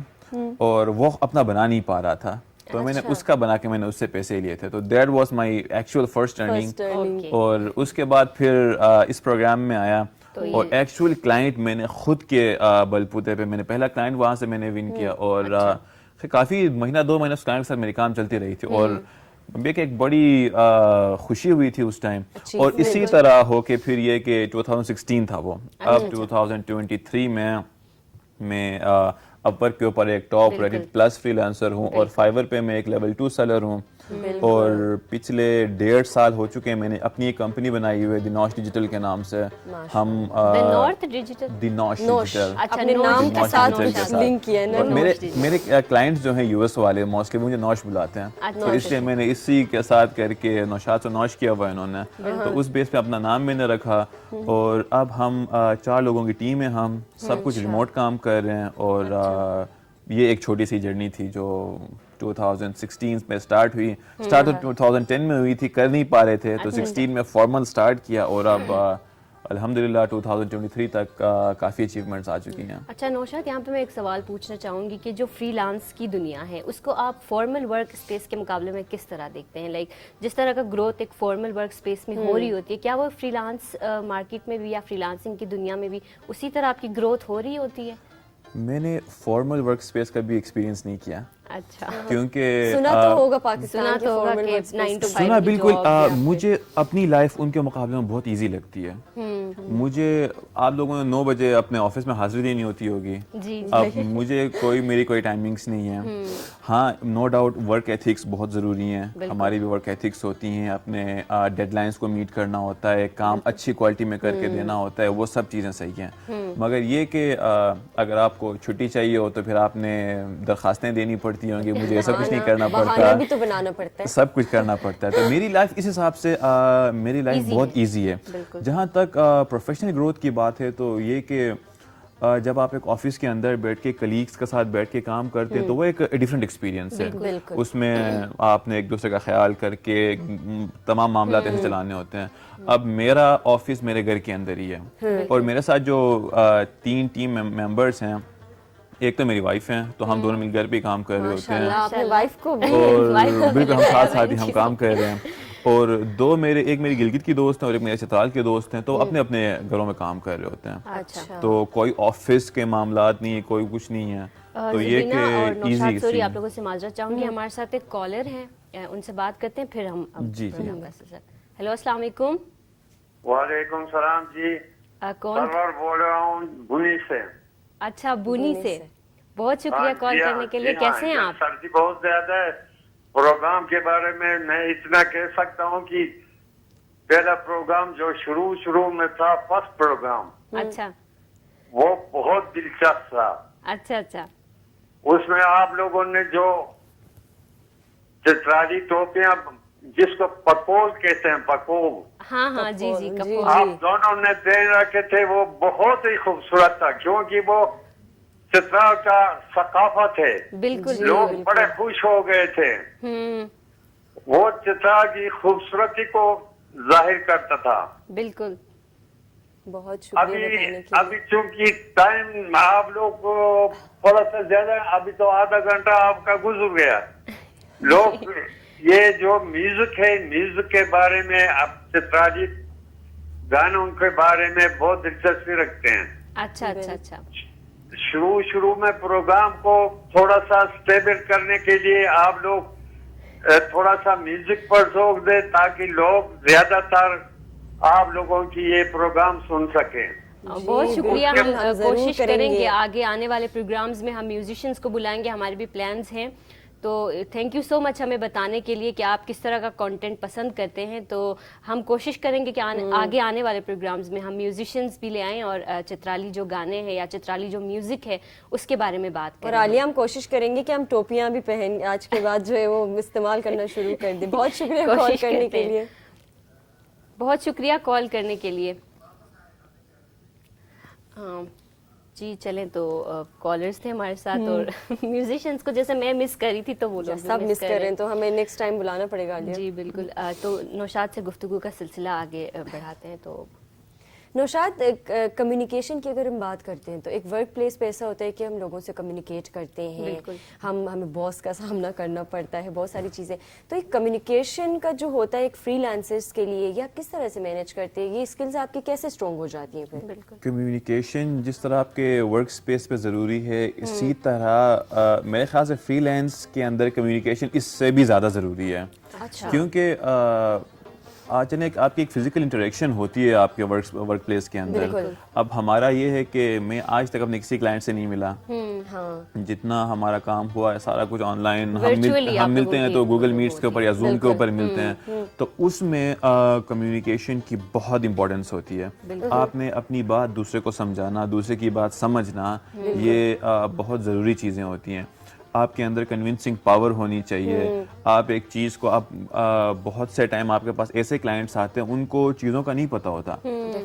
اور وہ اپنا بنا نہیں پا رہا تھا, تو میں نے اس کا بنا کے میں نے اس سے پیسے لیے تھے. تو that was my actual first earning. اور اس کے بعد پھر اس پروگرام میں آیا, اور ایکچوئل کلائنٹ میں نے خود کے بلبوتے پہ, میں نے پہلا کلائنٹ وہاں سے میں نے ون کیا, اور کافی 1-2 مہینہ اس کلائنٹ کے ساتھ میری کام چلتی رہی تھی. اور ایک بڑی خوشی ہوئی تھی اس ٹائم. اور اسی طرح ہو کے پھر یہ کہ 2016 تھا وہ, اب 2023 میں اپر کے اوپر ایک top Reddit plus free lancer ہوں, اور فائور پہ میں ایک لیول 2 سیلر ہوں. اور پچھلے 1.5 سال ہو چکے ہیں میں نے اپنی ایک کمپنی بنائی ہوئی ہے, دی نوش ڈیجیٹل کے نام سے. ہم دی نوش ڈیجیٹل اپنے نام کے ساتھ لنک کیا ہے نا. میرے کلائنٹس جو ہیں یو ایس والے, موسٹلی مجھے نوش بلاتے ہیں, تو اس لیے میں نے اسی کے ساتھ کر کے نوشاد سے نوش کیا ہوا ہے انہوں نے. تو اس بیس پہ اپنا نام میں نے رکھا, اور اب ہم 4 لوگوں کی ٹیم ہے, ہم سب کچھ ریموٹ کام کر رہے ہیں. اور یہ ایک چھوٹی سی جرنی تھی جو 2016 میں اسٹارٹ ہوئی. 2010 میں ہوئی تھی, کر نہیں پا رہے تھے, تو 16 میں فارمل اسٹارٹ کیا, اور اب الحمدللہ 2023 تک کافی اچیومنٹس آ چکی ہیں. اچھا نوشاد, یہاں پہ میں ایک سوال پوچھنا چاہوں گی کہ جو فری لانس کی دنیا ہے, اس کو آپ فارمل ورک اسپیس کے مقابلے میں کس طرح دیکھتے ہیں؟ لائک جس طرح کا گروتھ ایک فارمل ورک اسپیس میں ہو رہی ہوتی ہے, کیا وہ فری لانس مارکیٹ میں بھی یا فری لانسنگ کی دنیا میں بھی اسی طرح آپ کی گروتھ ہو رہی ہوتی ہے؟ میں نے فارمل ورک اسپیس کا بھی ایکسپیرینس نہیں کیا. اچھا, کیونکہ سنا تو ہوگا پاکستان کے فارمل ورک اسپیس, سنا بالکل. مجھے اپنی لائف ان کے مقابلے میں بہت ایزی لگتی ہے. مجھے آپ لوگوں نے 9 بجے اپنے آفس میں حاضری دینی ہوتی ہوگی, اب مجھے میری کوئی ٹائمنگس نہیں ہے. ہاں نو ڈاؤٹ ورک ایتھکس بہت ضروری ہیں, ہماری بھی ورک ایتھکس ہوتی ہیں, اپنے ڈیڈ لائنس کو میٹ کرنا ہوتا ہے, کام اچھی کوالٹی میں کر کے دینا ہوتا ہے, وہ سب چیزیں صحیح ہیں. مگر یہ کہ اگر آپ کو چھٹی چاہیے ہو تو پھر آپ نے درخواستیں دینی پڑتی ہوں گی, مجھے ایسا کچھ نہیں کرنا پڑتا, بھی تو بنانا پڑتا ہے, سب کچھ کرنا پڑتا ہے. تو میری لائف اس حساب سے میری لائف بہت ایزی ہے. جہاں تک پروفیشنل گروتھ کی بات ہے, تو یہ کہ جب آپ ایک آفس کے اندر بیٹھ کے کلیگس کے ساتھ بیٹھ کے کام کرتے ہیں تو وہ ایک ڈفرینٹ ایکسپیرینس ہے. اس میں آپ نے ایک دوسرے کا خیال کر کے تمام معاملات ایسے چلانے ہوتے ہیں. اب میرا آفس میرے گھر کے اندر ہی ہے اور میرے ساتھ جو 3 ٹیم ممبرس ہیں, ایک تو میری وائف ہیں, تو ہم دونوں مل گھر پہ کام کر رہے ہوتے ہیں اور بالکل ہم ساتھ ساتھ ہی ہم کام کر رہے ہیں. اور 2 ایک میری گلگت کی دوست ہیں اور ایک میرے چترال کے دوست ہیں, تو اپنے اپنے گھروں میں کام کر رہے ہوتے ہیں. تو کوئی آفس کے معاملات نہیں, کوئی کچھ نہیں ہے. تو یہ کہ ایزی. سوری آپ لوگوں سے معذرت چاہوں گی, ہمارے ساتھ ایک کالر ہیں, ان سے بات کرتے ہیں پھر ہم. جی جی. ہیلو السلام علیکم. وعلیکم السلام جی. کون سرور بول رہا ہوں بنی سے. اچھا بونی سے, بہت شکریہ کال کرنے کے لیے. کیسے ہیں آپ؟ سردی بہت زیادہ ہے. پروگرام کے بارے میں اتنا کہہ سکتا ہوں کہ پہلا پروگرام جو شروع میں تھا, فرسٹ پروگرام, اچھا وہ بہت دلچسپ تھا. اچھا اچھا. اس میں آپ لوگوں نے جو چترالی ٹوپیاں, جس کو پکول کہتے ہیں, پکول, ہاں ہاں جی جی, آپ دونوں نے پہن رکھے تھے, وہ بہت ہی خوبصورت تھا کیونکہ وہ چترال کا ثقافت ہے. بالکل لوگ بڑے خوش ہو گئے تھے. وہ چترال کی خوبصورتی کو ظاہر کرتا تھا. بالکل. بہت شکریہ. ابھی چونکہ ٹائم آپ لوگ تھوڑا سا زیادہ, ابھی تو آدھا گھنٹہ آپ کا گزر گیا. لوگ یہ جو میوزک ہے, میوزک کے بارے میں, اب چترالی گانوں کے بارے میں بہت دلچسپی رکھتے ہیں. اچھا اچھا اچھا. شروع میں پروگرام کو تھوڑا سا اسٹیبل کرنے کے لیے آپ لوگ تھوڑا سا میوزک پر زور دیں تاکہ لوگ زیادہ تر آپ لوگوں کی یہ پروگرام سن سکیں. بہت شکریہ. ہم کوشش کریں گے آگے آنے والے پروگرامز میں ہم میوزیشنز کو بلائیں گے, ہمارے بھی پلانز ہیں. تو تھینک یو سو مچ ہمیں بتانے کے لیے کہ آپ کس طرح کا کنٹینٹ پسند کرتے ہیں. تو ہم کوشش کریں گے کہ آگے آنے والے پروگرامز میں ہم میوزیشنز بھی لے آئیں اور چترالی جو گانے ہیں یا چترالی جو میوزک ہے اس کے بارے میں بات کریں. اور عالیہ ہم کوشش کریں گے کہ ہم ٹوپیاں بھی پہن آج کے بعد جو ہے وہ استعمال کرنا شروع کر دیں. بہت شکریہ کال کرنے کے لیے. بہت شکریہ کال کرنے کے لیے. جی چلیں, تو کالرز تھے ہمارے ساتھ اور میوزیشنز کو جیسے میں مس کر رہی تھی تو وہ لوگ سب مس کر رہے ہیں, تو ہمیں نیکسٹ ٹائم بلانا پڑے گا. جی بالکل. تو نوشاد سے گفتگو کا سلسلہ آگے بڑھاتے ہیں. تو نوشاد, کمیونیکیشن کی اگر ہم بات کرتے ہیں تو ایک ورک پلیس پہ ایسا ہوتا ہے کہ ہم لوگوں سے کمیونیکیٹ کرتے ہیں, ہمیں باس کا سامنا کرنا پڑتا ہے, بہت ساری چیزیں. تو ایک کمیونیکیشن کا جو ہوتا ہے ایک فری لانسرز کے لیے, یہ آپ کس طرح سے مینیج کرتے ہیں, یہ اسکلز آپ کی کیسے اسٹرانگ ہو جاتی ہیں پھر؟ بالکل. کمیونیکیشن جس طرح آپ کے ورک اسپیس پہ ضروری ہے, اسی طرح میرے خیال سے فری لانس کے اندر کمیونیکیشن اس سے بھی زیادہ ضروری ہے. کیونکہ اچانک آپ کی ایک فزیکل انٹریکشن ہوتی ہے آپ کے ورک پلیس کے اندر. اب ہمارا یہ ہے کہ میں آج تک اپنے کسی کلائنٹ سے نہیں ملا, جتنا ہمارا کام ہوا ہے سارا کچھ آن لائن, ہم ملتے ہیں تو گوگل میٹس کے اوپر یا زوم کے اوپر ملتے ہیں. تو اس میں کمیونیکیشن کی بہت امپورٹنس ہوتی ہے. آپ نے اپنی بات دوسرے کو سمجھانا, دوسرے کی بات سمجھنا, یہ بہت ضروری چیزیں ہوتی ہیں. آپ کے اندر کنونسنگ پاور ہونی چاہیے. آپ ایک چیز کو, آپ بہت سے ٹائم آپ کے پاس ایسے کلائنٹس آتے ہیں ان کو چیزوں کا نہیں پتہ ہوتا,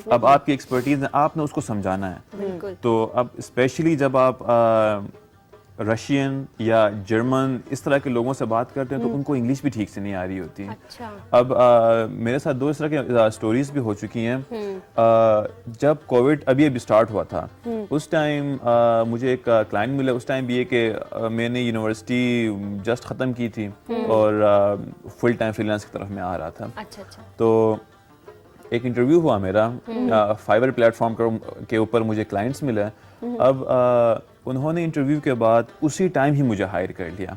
اب آپ کی ایکسپرٹیز ہے, آپ نے اس کو سمجھانا ہے. تو اب اسپیشلی جب آپ رشین یا جرمن اس طرح کے لوگوں سے بات کرتے ہیں تو ان کو انگلش بھی ٹھیک سے نہیں آ رہی ہوتی. اب میرے ساتھ 2 اس طرح کے سٹوریز بھی ہو چکی ہیں. جب کووڈ ابھی اسٹارٹ ہوا تھا اس ٹائم مجھے ایک کلائنٹ ملا. اس ٹائم بھی یہ کہ میں نے یونیورسٹی جسٹ ختم کی تھی اور فل ٹائم فری لانس کی طرف میں آ رہا تھا. تو ایک انٹرویو ہوا میرا فائبر پلیٹ فارم کے اوپر, مجھے کلائنٹس ملے. اب انہوں نے انٹرویو کے بعد اسی ٹائم ہی مجھے ہائر کر لیا.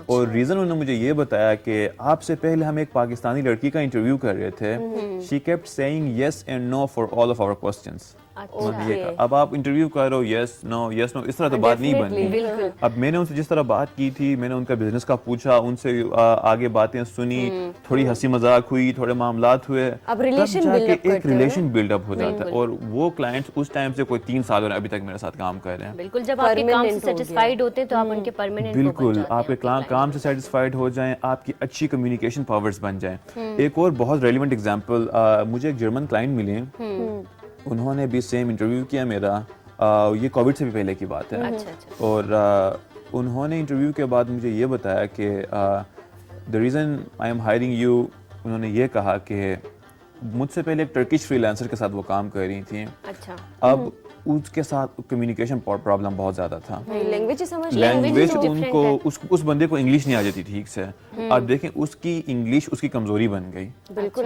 اور ریزن انہوں نے مجھے یہ بتایا کہ آپ سے پہلے ہم ایک پاکستانی لڑکی کا انٹرویو کر رہے تھے, she kept saying yes and no for all of our questions. اب آپ انٹرویو کر رہے ہو یس نو اس طرح تو بات نہیں بنی. اب میں نے ان سے جس طرح بات کی تھی, میں نے ان کا بزنس کا پوچھا, ان سے آگے باتیں سنی, تھوڑی ہنسی مذاق ہوئی, تھوڑے معاملات ہوئے, تب جا کے ایک ریلیشن بلڈ اپ ہو جاتا ہے. اور وہ کلائنٹس اس ٹائم سے کوئی 3 سال ابھی تک میرے ساتھ کام کر رہے ہیں. بالکل, جب آپ کے کام سے سیٹسفائیڈ ہوتے ہیں تو آپ ان کے پرماننٹ. بالکل, آپ کے کام سے سیٹسفائیڈ ہو جائیں, آپ کی اچھی کمیونیکیشن پاورز بن جائیں. ایک اور بہت ریلیونٹ ایگزامپل, مجھے ایک جرمن کلائنٹ ملے, انہوں نے بھی سیم انٹرویو کیا میرا. یہ کووڈ سے بھی پہلے کی بات ہے. اور انہوں نے انٹرویو کے بعد مجھے یہ بتایا کہ the reason I am hiring you, انہوں نے یہ کہا کہ مجھ سے پہلے ایک ٹرکش فری لانسر کے ساتھ وہ کام کر رہی تھیں. اب اس کے ساتھ کمیونیکیشن پرابلم بہت زیادہ تھا. لینگویج ان کو اس بندے کو انگلش نہیں آ جاتی ٹھیک سے. اب دیکھیں اس کی انگلش اس کی کمزوری بن گئی.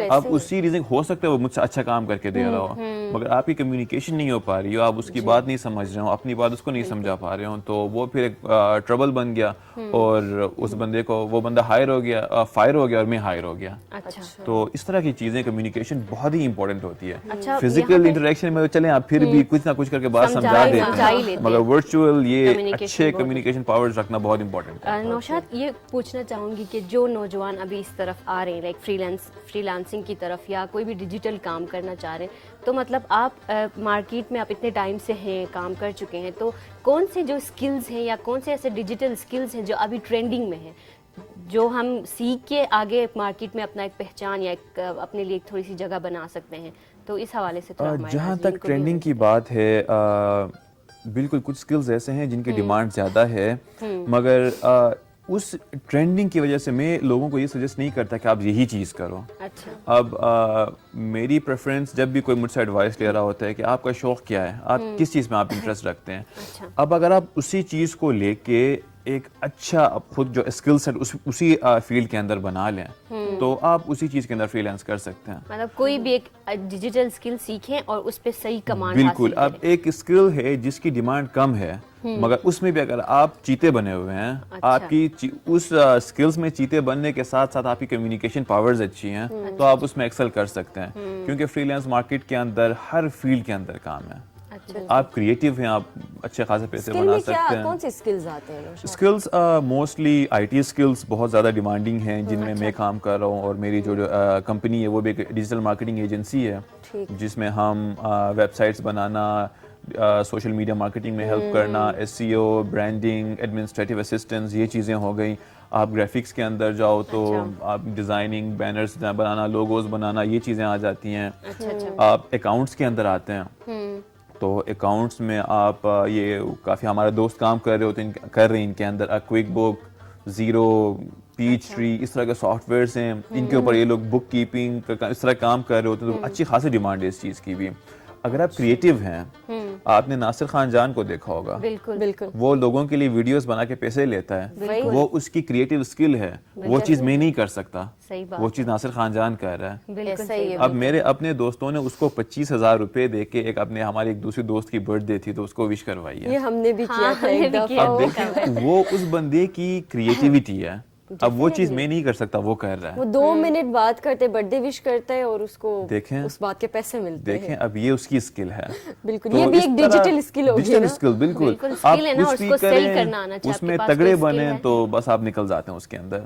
اب اسی ریزن ہو سکتا ہے وہ مجھ سے اچھا کام کر کے دے رہا ہو، مگر آپ کی کمیونیکیشن نہیں ہو پا رہی ہو، آپ اس کی بات نہیں سمجھ رہے ہو، اپنی بات اس کو نہیں سمجھا پا رہے ہو، تو وہ پھر ایک ٹربل بن گیا اور اس بندے کو وہ بندہ فائر ہو گیا اور میں ہائر ہو گیا. تو اس طرح کی چیزیں کمیونیکیشن بہت ہی امپورٹنٹ ہوتی ہے. فزیکل انٹریکشن میں چلیں آپ پھر بھی کچھ نہ کچھ کر کے بات سمجھا دیتے ہیں، مگر ورچوئل یہ اچھے کمیونیکیشن پاورز رکھنا بہت امپورٹنٹ ہے. نوشاد یہ پوچھنا چاہوں گی کہ جو نوجوان ابھی اس طرف آ رہے ہیں لائک فری لانسنگ کی طرف یا کوئی بھی ڈیجیٹل کام کرنا چاہ رہے ہیں، تو مطلب آپ مارکیٹ میں آپ اتنے ٹائم سے ہیں، کام کر چکے ہیں، تو کون سے جو اسکلز ہیں یا کون سے ایسے ڈیجیٹل اسکلز ہیں جو ابھی ٹرینڈنگ میں ہیں جو ہم سیکھ کے آگے مارکیٹ میں اپنا ایک پہچان یا ایک اپنے لیے ایک تھوڑی سی جگہ بنا سکتے ہیں؟ تو اس حوالے سے جہاں تک ٹرینڈنگ کی بات ہے، بالکل کچھ اسکلز ایسے ہیں جن کی ڈیمانڈ زیادہ ہے، مگر اس ٹرینڈنگ کی وجہ سے میں لوگوں کو یہ سجیسٹ نہیں کرتا کہ آپ یہی چیز کرو. اب میری پریفرنس جب بھی کوئی مجھ سے ایڈوائس لے رہا ہوتا ہے کہ آپ کا شوق کیا ہے، آپ کس چیز میں آپ انٹرسٹ رکھتے ہیں. اب اگر آپ اسی چیز کو لے کے ایک اچھا خود جو اسکل سیٹ اسی فیلڈ کے اندر بنا لیں تو آپ اسی چیز کے اندر فری لانس کر سکتے ہیں. مطلب کوئی بھی ایک ڈیجیٹل اسکل سیکھیں اور اس پہ صحیح کمانڈ حاصل بالکل. اب ایک اسکل ہے جس کی ڈیمانڈ کم ہے، مگر اس میں بھی اگر آپ چیتے بنے ہوئے ہیں، آپ کی اس اسکلز میں چیتے بننے کے ساتھ ساتھ آپ کی کمیونیکیشن پاورز اچھی ہیں، تو آپ اس میں ایکسل کر سکتے ہیں. کیونکہ فری لانس مارکیٹ کے اندر ہر فیلڈ کے اندر کام ہے. آپ کریٹیو ہیں، آپ اچھے خاصے پیسے بنا سکتے ہیں. کون سی اسکلز آتے ہیں؟ Skills mostly I T skills بہت زیادہ ڈیمانڈنگ ہیں جن میں میں کام کر رہا ہوں، اور میری جو کمپنی ہے وہ بھی ایک ڈیجیٹل مارکیٹنگ ایجنسی ہے جس میں ہم ویب سائٹس بنانا، سوشل میڈیا مارکیٹنگ میں ہیلپ کرنا، ایس سی او، برانڈنگ، ایڈمنسٹریٹو اسسٹنس، یہ چیزیں ہو گئیں. آپ گرافکس کے اندر جاؤ تو آپ ڈیزائننگ، بینرز بنانا، لوگوز بنانا، یہ چیزیں آ جاتی ہیں. آپ اکاؤنٹس کے اندر آتے ہیں تو اکاؤنٹس میں آپ یہ کافی ہمارے دوست کام کر رہے ہوتے ہیں، کر رہے ہیں ان کے اندر کوئک بک، زیرو، پیچ ٹری، اس طرح کے سافٹ ویئرس ہیں، ان کے اوپر یہ لوگ بک کیپنگ کا اس طرح کام کر رہے ہوتے ہیں. تو اچھی خاصی ڈیمانڈ ہے اس چیز کی بھی. اگر آپ کریٹیو ہیں، آپ نے ناصر خان جان کو دیکھا ہوگا، بالکل وہ لوگوں کے لیے ویڈیوز بنا کے پیسے لیتا ہے، وہ اس کی کریٹیو اسکل ہے. وہ چیز میں نہیں کر سکتا، وہ چیز ناصر خان جان کر رہا ہے. اب میرے اپنے دوستوں نے اس کو 25,000 روپے دے کے ہماری ایک دوسری دوست کی برتھ ڈے تھی تو اس کو وش کروائی ہے. یہ ہم نے بھی کیا تھا ایک دفعہ. اب دیکھیں وہ اس بندے کی کریٹیوٹی ہے. اب وہ چیز میں نہیں کر سکتا، وہ کر رہا ہے. وہ 2 منٹ بات کرتے، برتھ ڈے وش کرتا ہے اور اس کو دیکھیں اس بات کے پیسے ملتے ہیں. دیکھیں اب یہ اس کی اسکل ہے. بالکل یہ بھی ایک ڈیجیٹل اسکل ہوگی. ڈیجیٹل اسکل بالکل. آپ کچھ بھی کریں اس میں تگڑے بنیں تو بس آپ نکل جاتے ہیں اس کے اندر.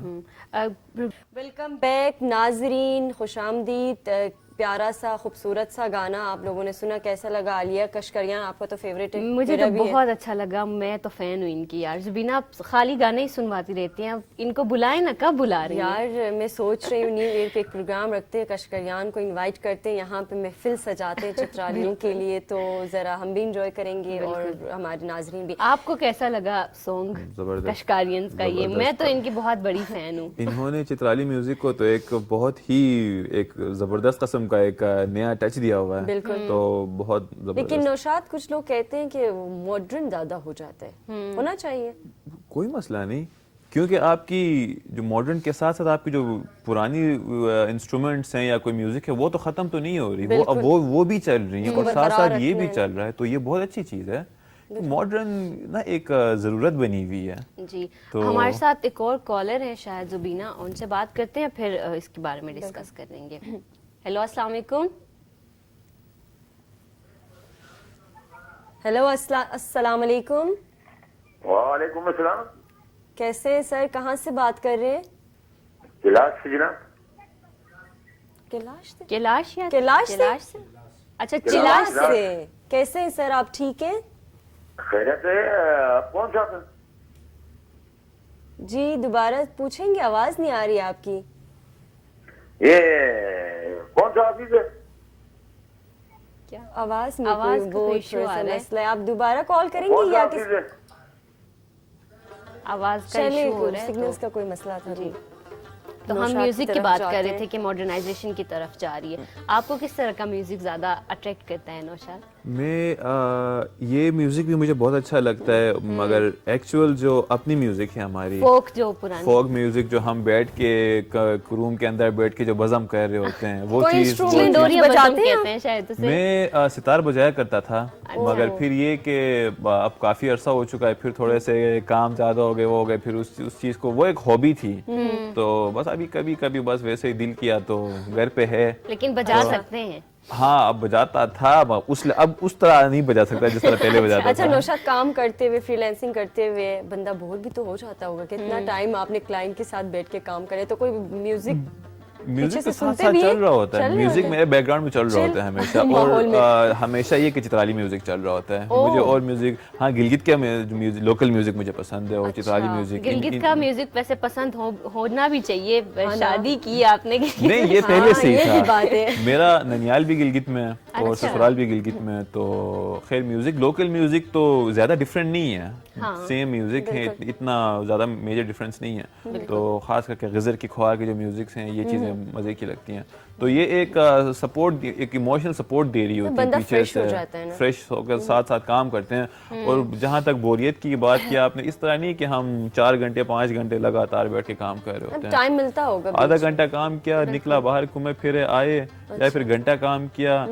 ویلکم بیک ناظرین، خوش آمدید. پیارا سا خوبصورت سا گانا آپ لوگوں نے سنا، کیسا لگا؟ عالیہ کشکریان آپ کا تو فیوریٹ ہے. مجھے تو بہت اچھا لگا، میں تو فین ہوں ان کی. یار زبینہ آپ خالی گانے ہی سنواتی رہتی ہیں، ان کو بلائیں نا، کب بلا رہی ہیں؟ یار میں سوچ رہی ہوں نیو ایئر پہ ایک پروگرام رکھتے ہیں، کشکریان کو انوائٹ کرتے ہیں، یہاں پہ محفل سجاتے ہیں چترالیوں کے لیے، تو ذرا ہم بھی انجوائے کریں گے اور ہمارے ناظرین بھی. آپ کو کیسا لگا سانگ کشکاریانس کا؟ یہ میں تو ان کی بہت بڑی فین ہوں. انہوں نے چترالی میوزک کو تو ایک بہت ہی ایک زبردست قسم کا ایک نیا ٹچ دیا ہوا ہے. بالکل. تو بہت زبردست. لیکن نوشاد کچھ لوگ کہتے ہیں کہ ماڈرن زیادہ ہو جاتا ہے، ہونا چاہیے. کوئی مسئلہ نہیں، کیونکہ آپ کی جو ماڈرن کے ساتھ ساتھ آپ کی جو پرانی انسٹرومنٹس ہیں یا کوئی میوزک ہے وہ تو ختم تو نہیں ہو رہی، وہ بھی چل رہی ہیں اور ساتھ ساتھ یہ بھی چل رہا ہے. تو یہ بہت اچھی چیز ہے. ماڈرن نا ایک ضرورت بنی ہوئی ہے. جی ہمارے ساتھ ایک اور کالر ہے شاید زبینہ، ان سے بات کرتے ہیں پھر اس کے بارے میں ڈسکس کر لیں گے. ہیلو السلام علیکم. ہیلو السلام علیکم. وعلیکم السلام. کیسے سر؟ کہاں سے بات کر رہے ہیں؟ کیلاش سے جناب. کیلاش سے؟ اچھا چلاش سے. کیسے ہیں سر آپ؟ ٹھیک ہیں؟ خیریت ہے. کون سا؟ جی دوبارہ پوچھیں گے، آواز نہیں آ رہی آپ کی. یہ کون سا آفس ہے؟ کیا آواز میں آواز کا کوئی کوئی ایشو آ رہا ہے. مسئلہ ہے. آپ دوبارہ کال کریں گے کون یا سا کس چیز ہے؟ آواز کا چلے ایشو ہو رہا ہے سگنلز کا کوئی مسئلہ تھا جی. تو ہم میوزک کی بات کر رہے تھے کہ ماڈرنائزیشن کی طرف جا رہی ہے. آپ کو کس طرح کا میوزک زیادہ اٹریکٹ کرتا ہے نوشاد؟ میں یہ میوزک بھی مجھے بہت اچھا لگتا ہے مگر ایکچوئل جو اپنی میوزک ہے ہماری فوک جو پرانی فوک میوزک جو ہم بیٹھ کے روم کے اندر بیٹھ کے جو بزم کر رہے ہوتے ہیں وہ چیز ڈوریاں بجاتے ہیں شاید اسے. میں ستار بجایا کرتا تھا مگر پھر یہ کہ اب کافی عرصہ ہو چکا ہے, پھر تھوڑے سے کام زیادہ ہو گئے وہ ہو گئے, پھر اس چیز کو وہ ایک ہابی تھی تو بس ابھی کبھی کبھی بس ویسے ہی دل کیا تو گھر پہ ہے. لیکن بجا سکتے ہیں. ہاں اب بجاتا تھا, اب اس طرح نہیں بجا سکتا جس طرح پہلے بجاتا تھا. اچھا نوشاد, کام کرتے ہوئے فری لینسنگ کرتے ہوئے بندہ بور بھی تو ہو جاتا ہوگا. کتنا ٹائم آپ نے کلائنٹ کے ساتھ بیٹھ کے کام کرے, تو کوئی میوزک میوزک کے ساتھ ساتھ چل رہا ہوتا ہے, میوزک میرے بیک گراؤنڈ میں چل رہا ہوتا ہے ہمیشہ, اور ہمیشہ یہ کہ چترالی میوزک چل رہا ہوتا ہے مجھے. اور میوزک ہاں گلگت کا لوکل میوزک مجھے پسند ہے, اور چترالی میوزک. گلگت کا میوزک ویسے پسند ہونا بھی چاہیے. شادی کی آپ نے نہیں, یہ پہلے سے ہی تھا. میرا ننیال بھی گلگت میں ہے اور سسرال بھی گلگت میں ہے, تو خیر میوزک لوکل میوزک تو زیادہ ڈفرینٹ نہیں ہے, سیم میوزک ہے, اتنا زیادہ میجر ڈفرینس نہیں ہے. تو خاص کر کے غزر کی کھوار کے جو میوزکس ہیں یہ چیزیں مزے کی لگتی ہیں. تو یہ ایک سپورٹ, ایک ایموشنل سپورٹ دے رہی ہوتی ہے پیچھے سے, فریش ہو کر ساتھ ساتھ کام کرتے ہیں. اور جہاں تک بوریت کی بات کیا آپ نے, اس طرح نہیں کہ ہم 4 گھنٹے 5 گھنٹے لگاتار بیٹھ کے کام کر رہے ہوتے ہیں. ٹائم ملتا ہوگا, آدھا گھنٹہ کام کیا, نکلا باہر, گھومے پھرے آئے, یا پھر گھنٹہ کام کیا.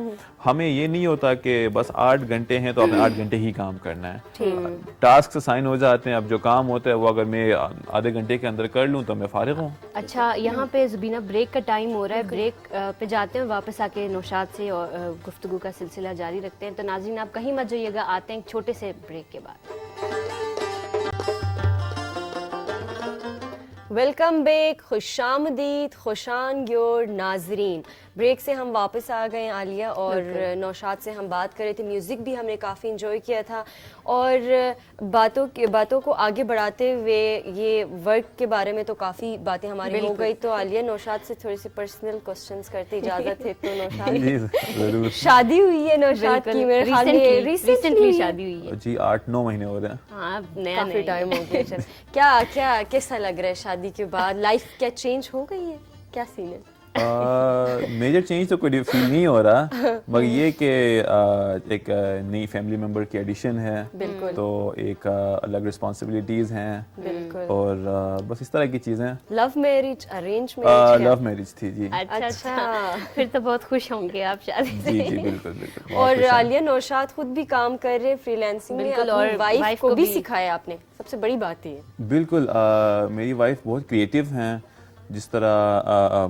ہمیں یہ نہیں ہوتا کہ بس 8 گھنٹے ہیں تو آپ نے 8 گھنٹے ہی کام کرنا ہے. ٹاسک سائن ہو جاتے ہیں, اب جو کام ہوتا ہے وہ اگر میں آدھے گھنٹے کے اندر کر لوں تو میں فارغ ہوں. اچھا, یہاں پہ زبینہ بریک کا ٹائم ہو رہا ہے, بریک پہ جاتے ہیں, واپس آ کے نوشاد سے گفتگو کا سلسلہ جاری رکھتے ہیں. تو ناظرین آپ کہیں مت جائیے گا, آتے ہیں ایک چھوٹے سے بریک کے بعد. ویلکم بیک, خوش آمدید, خوش آنگیور ناظرین. بریک سے ہم واپس آ گئے عالیہ, اور نوشاد سے ہم بات کر رہے تھے. میوزک بھی ہم نے کافی انجوائے کیا تھا, اور باتوں کو آگے بڑھاتے ہوئے یہ ورک کے بارے میں تو کافی باتیں ہماری ہو گئی. تو عالیہ نوشاد سے تھوڑے سے پرسنل کوسچنز کرتے, اجازت ہے تو. نوشاد شادی ہوئی ہے نوشاد کی, میرے خیال میں ریسنٹلی شادی ہوئی ہے جی, 8-9 مہینے ہو رہے ہیں. ہاں, نیا کافی ٹائم ہو گیا. کیا کیسا لگ رہا ہے شادی کے بعد؟ لائف کیا چینج ہو گئی ہے, کیا سین ہے؟ میجر چینج تو کوئی فیل نہیں ہو رہا, مگر یہ کہ ایک نئی فیملی ممبر کی ایڈیشن ہے, تو ایک الگ رسپانسبلٹیز ہیں, اور بس اس طرح کی چیزیں. Love marriage, arrange marriage? Love marriage تھی جی. اچھا, پھر تو بہت خوش ہوں گے آپ شادی سے. جی بالکل بالکل. اور عالیہ نوشاد خود بھی کام کر رہے فری لینسنگ میں, اور وائف کو بھی سکھایا آپ نے, سب سے بڑی بات ہے. بالکل, میری وائف بہت کریٹیو ہیں. جس طرح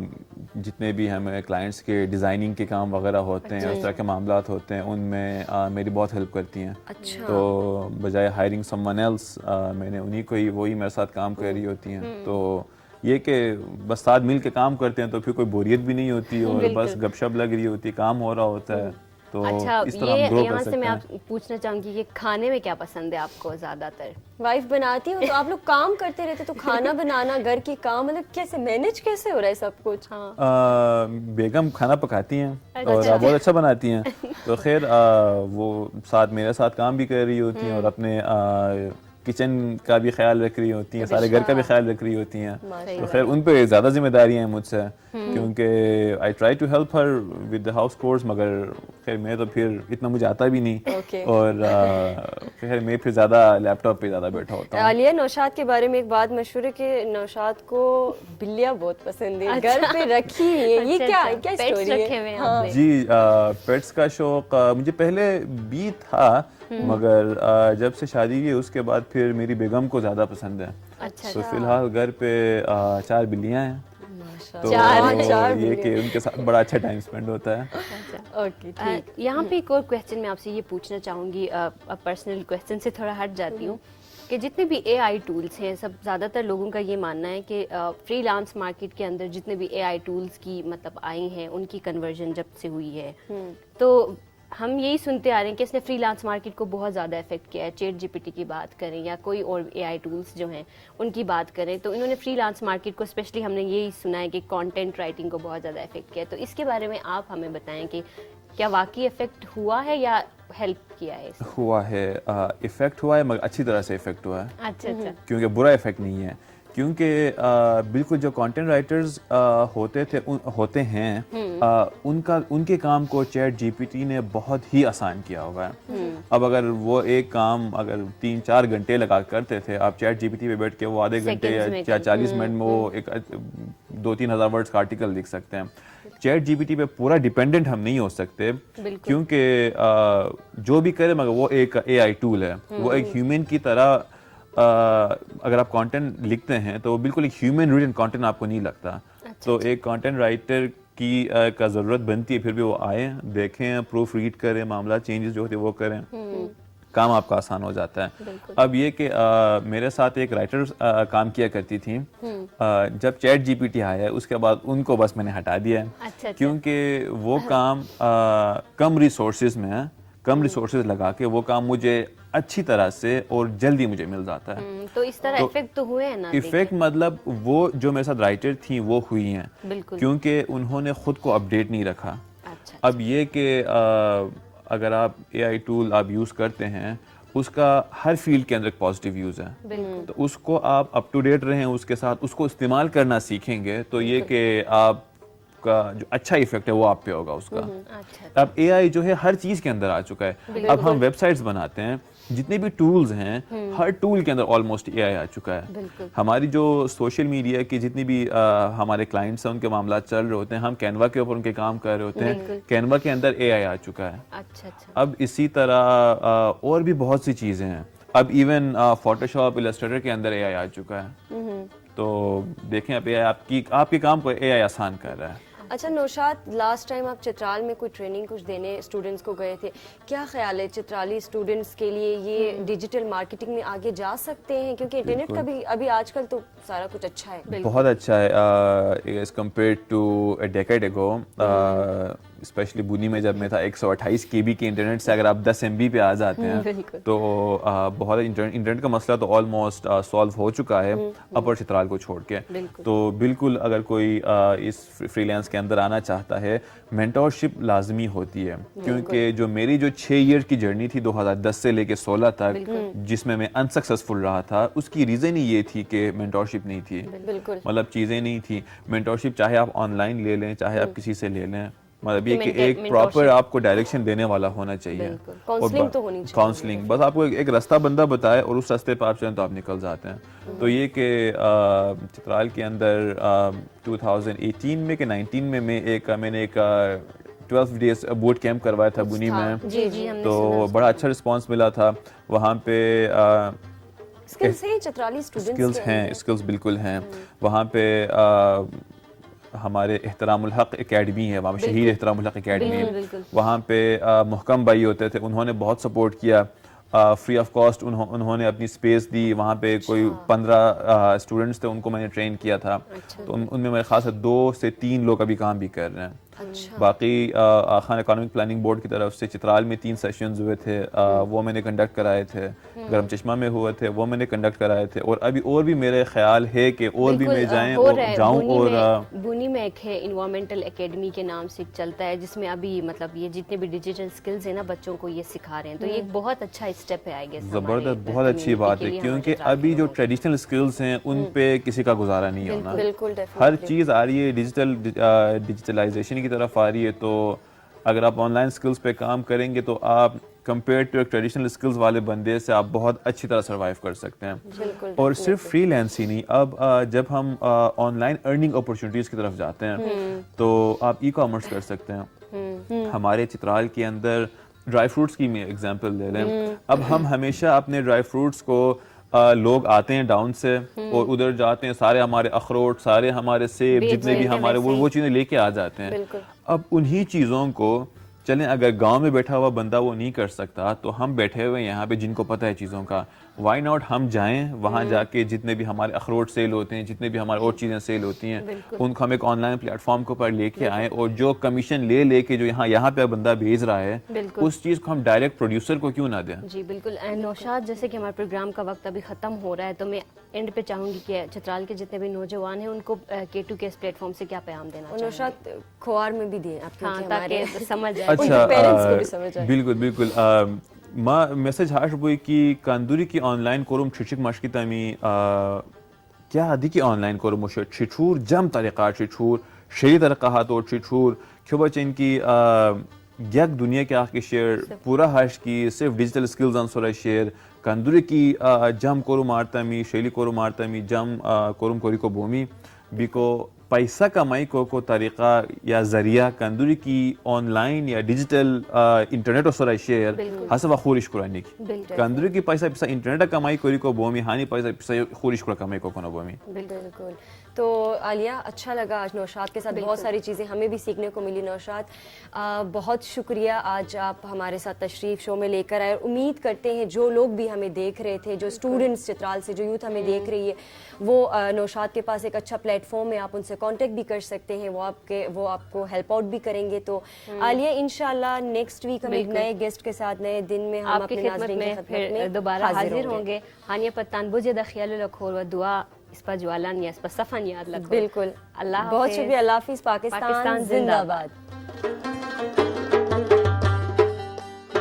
جتنے بھی ہمیں کلائنٹس کے ڈیزائننگ کے کام وغیرہ ہوتے ہیں, اس طرح کے معاملات ہوتے ہیں, ان میں میری بہت ہیلپ کرتی ہیں. تو بجائے ہائرنگ سم ون ایلس, میں نے انہیں کو ہی, وہی میرے ساتھ کام کر رہی ہوتی ہیں. تو یہ کہ بس ساتھ مل کے کام کرتے ہیں تو پھر کوئی بوریت بھی نہیں ہوتی, اور بس گپ شپ لگ رہی ہوتی, کام ہو رہا ہوتا ہے. تو اس طرح ہم گرو کر سکتے ہیں. میں آپ پوچھنا چاہوں گی کہ کھانے میں کیا پسند ہے آپ کو زیادہ تر؟ وائف بناتی ہو تو آپ لوگ کام کرتے رہتے, تو کھانا بنانا, گھر کی کام, مطلب کیسے مینج کیسے ہو رہا ہے سب کچھ؟ بیگم کھانا پکاتی ہیں اور بہت اچھا بناتی ہیں. تو خیر وہ ساتھ میرے ساتھ کام بھی کر رہی ہوتی ہیں, اور اپنے کچن کا بھی خیال رکھ رہی ہوتی ہیں, سارے گھر کا بھی خیال رکھ رہی ہوتی ہیں. تو خیر ان پہ زیادہ ذمہ داریاں ہیں مجھ سے, کیونکہ I try to help her with the house chores, مگر خیر میں تو پھر اتنا مجھے آتا بھی نہیں, اور خیر میں پھر زیادہ لیپ ٹاپ پہ زیادہ بیٹھا ہوتا ہوں. عالیہ نوشاد کے بارے میں ایک بات مشہور ہے کہ نوشاد کو بلیاں بہت پسند ہے, گھر پہ رکھی ہے, یہ کیا اسٹوری ہے؟ جی, پیٹس کا شوق مجھے پہلے بھی تھا, مگر جب سے شادی ہوئی اس کے بعد پھر میری بیگم کو زیادہ پسند ہے. تو فی الحال گھر پہ 4 بلیاں ہیں, تو یہ کہ ان کے ساتھ بڑا اچھا ٹائم سپینڈ ہوتا ہے. یہاں پہ ایک اور کویسچن میں آپ سے یہ پوچھنا چاہوں گی, پرسنل کویسچن سے تھوڑا ہٹ جاتی ہوں, کہ جتنے بھی اے آئی ٹولس ہیں, سب زیادہ تر لوگوں کا یہ ماننا ہے کہ فری لانس مارکیٹ کے اندر جتنے بھی اے آئی ٹولس کی مطلب آئی ہیں, ان کی کنورژن جب سے ہوئی ہے, تو ہم یہی سنتے آ رہے ہیں کہ اس نے فری لانس مارکیٹ کو بہت زیادہ افیکٹ کیا ہے. چیٹ جی پی ٹی کی بات کریں یا کوئی اور اے آئی ٹولس جو ہیں ان کی بات کریں, تو انہوں نے فری لانس مارکیٹ کو اسپیشلی ہم نے یہی سنا ہے کہ کانٹینٹ رائٹنگ کو بہت زیادہ افیکٹ کیا ہے. تو اس کے بارے میں آپ ہمیں بتائیں کہ کیا واقعی افیکٹ ہوا ہے یا ہیلپ کیا ہے؟ ہوا ہے، افیکٹ ہوا ہے مگر اچھی طرح سے افیکٹ ہوا ہے. اچھا اچھا. کیونکہ برا افیکٹ نہیں ہے، کیونکہ بالکل جو کانٹینٹ رائٹرز ہوتے ہیں ان کے کام کو چیٹ جی پی ٹی نے بہت ہی آسان کیا ہوا ہے. اب اگر وہ ایک کام اگر 3-4 گھنٹے لگا کرتے تھے، آپ چیٹ جی پی ٹی پہ بیٹھ کے وہ آدھے گھنٹے یا 40 منٹ میں وہ ایک 2-3 ہزار ورڈز کا آرٹیکل لکھ سکتے ہیں. چیٹ جی پی ٹی پہ پورا ڈیپینڈنٹ ہم نہیں ہو سکتے، کیونکہ جو بھی کرے مگر وہ ایک اے آئی ٹول ہے. وہ ایک ہیومن کی طرح اگر آپ کانٹینٹ لکھتے ہیں تو وہ بالکل ایک ہیومن ریٹن کانٹینٹ آپ کو نہیں لگتا. تو ایک کانٹینٹ رائٹر کی کا ضرورت بنتی ہے پھر بھی وہ آئیں، دیکھیں، پروف ریڈ کریں، معاملات چینجز جو ہوتے ہیں وہ کریں، کام آپ کا آسان ہو جاتا ہے. اب یہ کہ میرے ساتھ ایک رائٹر کام کیا کرتی تھی، جب چیٹ جی پی ٹی آیا ہے اس کے بعد ان کو بس میں نے ہٹا دیا ہے، کیونکہ وہ کام کم ریسورسز لگا کے وہ کام مجھے اچھی طرح سے اور جلدی مجھے مل جاتا ہے. تو اس طرح افیکٹ تو ہوئے ہیں نا. افیکٹ مطلب وہ جو میرے ساتھ رائٹر تھیں وہ ہوئی ہیں، کیونکہ انہوں نے خود کو اپڈیٹ نہیں رکھا. اب یہ کہ اگر آپ اے آئی ٹول آپ یوز کرتے ہیں، اس کا ہر فیلڈ کے اندر ایک پازیٹیو یوز ہے، تو اس کو آپ اپ ٹو ڈیٹ رہیں، اس کے ساتھ اس کو استعمال کرنا سیکھیں گے تو یہ کہ آپ کا جو اچھا ایفیکٹ ہے وہ آپ پہ ہوگا اس کا. اب اے آئی جو ہے ہر چیز کے اندر آ چکا ہے. اب ہم ویب سائٹس بناتے ہیں، جتنے بھی ٹولز ہیں ہر ٹول کے اندر آلموسٹ اے آئی آ چکا ہے. ہماری جو سوشل میڈیا کی جتنی بھی ہمارے کلائنٹس ہیں ان کے معاملات چل رہے ہوتے ہیں، ہم کینوا کے اوپر ان کے کام کر رہے ہوتے ہیں، کینوا کے اندر اے آئی آ چکا ہے. اب اسی طرح اور بھی بہت سی چیزیں ہیں. اب ایون فوٹو شاپ، السٹریٹر کے اندر اے آئی آ چکا ہے. تو دیکھیں اب اے آئی آپ کے کام کو اے آئی آسان کر رہا ہے. اچھا نوشاد، لاسٹ ٹائم آپ چترال میں کوئی ٹریننگ کچھ دینے اسٹوڈنٹس کو گئے تھے، کیا خیال ہے چترالی اسٹوڈنٹس کے لیے یہ ڈیجیٹل مارکیٹنگ میں آگے جا سکتے ہیں؟ کیونکہ انٹرنیٹ کا بھی ابھی آج کل تو سارا کچھ اچھا ہے، بہت اچھا ہے as compared to a decade ago. Especially بونی میں جب میں تھا 128 کے بی کے انٹرنیٹ سے اگر آپ 10 MB پہ آ جاتے ہیں تو بہت انٹرنیٹ کا مسئلہ تو آلموسٹ سالو ہو چکا ہے اپر چترال کو چھوڑ کے. تو بالکل اگر کوئی اس فری لانس کے اندر آنا چاہتا ہے، مینٹورشپ لازمی ہوتی ہے، کیونکہ جو میری جو 6 ایئر کی جرنی تھی 2010 سے لے کے 16 تک، جس میں انسکسیسفل رہا تھا، اس کی ریزن ہی یہ تھی کہ مینٹورشپ نہیں تھی. مطلب چیزیں نہیں تھی. مینٹورشپ چاہے آپ آن لائن لے لیں، چاہے آپ کسی سے لے لیں، مطلب یہ کہ ایک پراپر آپ کو ڈائریکشن دینے والا ہونا چاہیے. کاؤنسلنگ بس آپ کو ایک رستہ بندہ بتائے اور اس راستے پہ آپ چلیں تو آپ نکل جاتے ہیں. تو یہ کہ چترال کے اندر 2018 میں کہ 19 میں میں نے ایک 12 days بوٹ کیمپ کروایا تھا بونی میں، تو بڑا اچھا رسپانس ملا تھا. وہاں پہ اسکلز ہیں، اسکلز بالکل ہیں. وہاں پہ ہمارے احترام الحق اکیڈمی ہے، وہاں پہ شہید احترام الحق اکیڈمی، وہاں پہ محکم بھائی ہوتے تھے، انہوں نے بہت سپورٹ کیا. فری آف کاسٹ انہوں نے اپنی اسپیس دی. وہاں پہ کوئی 15 اسٹوڈنٹس تھے، ان کو میں نے ٹرین کیا تھا. تو ان میں میرے خاص 2 سے 3 لوگ ابھی کام بھی کر رہے ہیں. باقی خان اکانومک پلاننگ بورڈ کی طرف سے چترال میں 3 سیشنز ہوئے تھے، وہ میں نے کنڈکٹ کرائے تھے. گرم چشمہ میں ہوئے تھے، وہ میں نے کنڈکٹ کرائے تھے. اور ابھی اور بھی میرے خیال ہے کہ اور بھی میں جاؤں. اور بونی میں ایک ہے انوائرمنٹل اکیڈمی کے نام سے چلتا ہے، جس میں ابھی مطلب یہ جتنے بھی ڈیجیٹل اسکلز ہیں نا بچوں کو یہ سکھا رہے ہیں. تو یہ بہت اچھا اسٹیپ ہے، آئی گیس زبردست، بہت اچھی بات ہے، کیونکہ ابھی جو ٹریڈیشنل اسکلز ہیں ان پہ کسی کا گزارا نہیں ہونا. ہر چیز آ رہی ہے ڈیجیٹلائزیشن کی طرف آ رہی ہے. تو اگر آپ آن لائن اسکلز پہ کام کریں گے تو آپ کمپیئر ٹو ایک ٹریڈیشنل اسکلز والے بندے سے آپ بہت اچھی طرح سروائیو کر سکتے ہیں. اور صرف فری لینس ہی نہیں، اب جب ہم آن لائن ارننگ اپرچونیٹیز کی طرف جاتے ہیں تو آپ ای کامرس کر سکتے ہیں. ہمارے چترال کے اندر ڈرائی فروٹس کی میں ایگزامپل لے لیں. اب ہم ہمیشہ اپنے ڈرائی فروٹس کو لوگ آتے ہیں ڈاؤن سے اور ادھر جاتے ہیں، سارے ہمارے اخروٹ، سارے ہمارے سیب، جتنے بھی ہمارے وہ چیزیں لے کے آ جاتے ہیں. اب انہی چیزوں کو چلیں اگر گاؤں میں بیٹھا ہوا بندہ وہ نہیں کر سکتا تو ہم بیٹھے ہوئے یہاں پہ جن کو پتہ ہے چیزوں کا، وائی ناٹ ہم جائیں وہاں جا کے جتنے بھی ہمارے اخروٹ سیل ہوتے ہیں, جتنے بھی ہمارے اور چیزیں سیل ہوتی ہیں, ان کو ہم ایک آن لائن پلیٹ فارم کے اوپر لے کے آئیں, اور جو کمیشن لے کے جو یہاں پہ بندہ بھیج رہا ہے اس چیز کو ہم ڈائریکٹ پروڈیوسر کو کیوں نہ دیں. جی بالکل. نوشاد, جیسے کہ ہمارے پروگرام کا وقت ابھی ختم ہو رہا ہے, تو میں اینڈ پہ چاہوں گی کہ چترال کے جتنے بھی نوجوان ہیں ان کو K2 کے اس پلیٹ فارم سے کیا پیغام دینا چاہیں گے؟ نوشاد کھوار میں بھی دیں آپ, تاکہ سمجھ جائے. اچھا, بالکل ما میسج هاش بوی کی کاندوری کی آنلاین کوروم چیچک مشکی تامی کیا دی کی آنلاین کوروم چیچور جم طریقات چیچور شری طریقات اور چیچور کیوں بچن کی یک دنیا کے آخ کی شیئر پورا ہاش کی صرف ڈیجیٹل سکلز انسورا شیئر کاندوری کی جم کوروم مارتامی شیلی کوروم مارتامی جم کوروم کوری کو بومی بیکو پیسہ کمائی کو طریقہ یا ذریعہ کندوری کی آن لائن یا ڈیجیٹل انٹرنیٹ و سرائی شیئر حسب خوریش کرانی کی کندوری کی پیسہ انٹرنیٹ کمائی کوری کو بومی ہانی پیسہ خوریش کر کمائی کو بومی. بالکل. تو عالیہ, اچھا لگا آج نوشاد کے ساتھ, بہت ساری چیزیں ہمیں بھی سیکھنے کو ملی. نوشاد, بہت شکریہ آج آپ ہمارے ساتھ تشریف شو میں لے کر آئے, اور امید کرتے ہیں جو لوگ بھی ہمیں دیکھ رہے تھے, جو اسٹوڈنٹس چترال سے, جو یوتھ ہمیں دیکھ رہی ہے, وہ نوشاد کے پاس ایک اچھا پلیٹ فارم ہے, آپ ان سے کانٹیکٹ بھی کر سکتے ہیں, وہ آپ کو ہیلپ آؤٹ بھی کریں گے. تو عالیہ انشاءاللہ نیکسٹ ویک ہم ایک نئے گیسٹ کے ساتھ نئے دن میں ہم اپنے ناظرین کی خدمت میں دوبارہ حاضر ہوں گے. ہانیہ پتان بوجھے دا خیال رکھو و دعا اس پر جوالان یا اس پر صفن یاد رکھو. بالکل. اللہ بہت شکریہ. اللہ حافظ. پاکستان زندہ باد.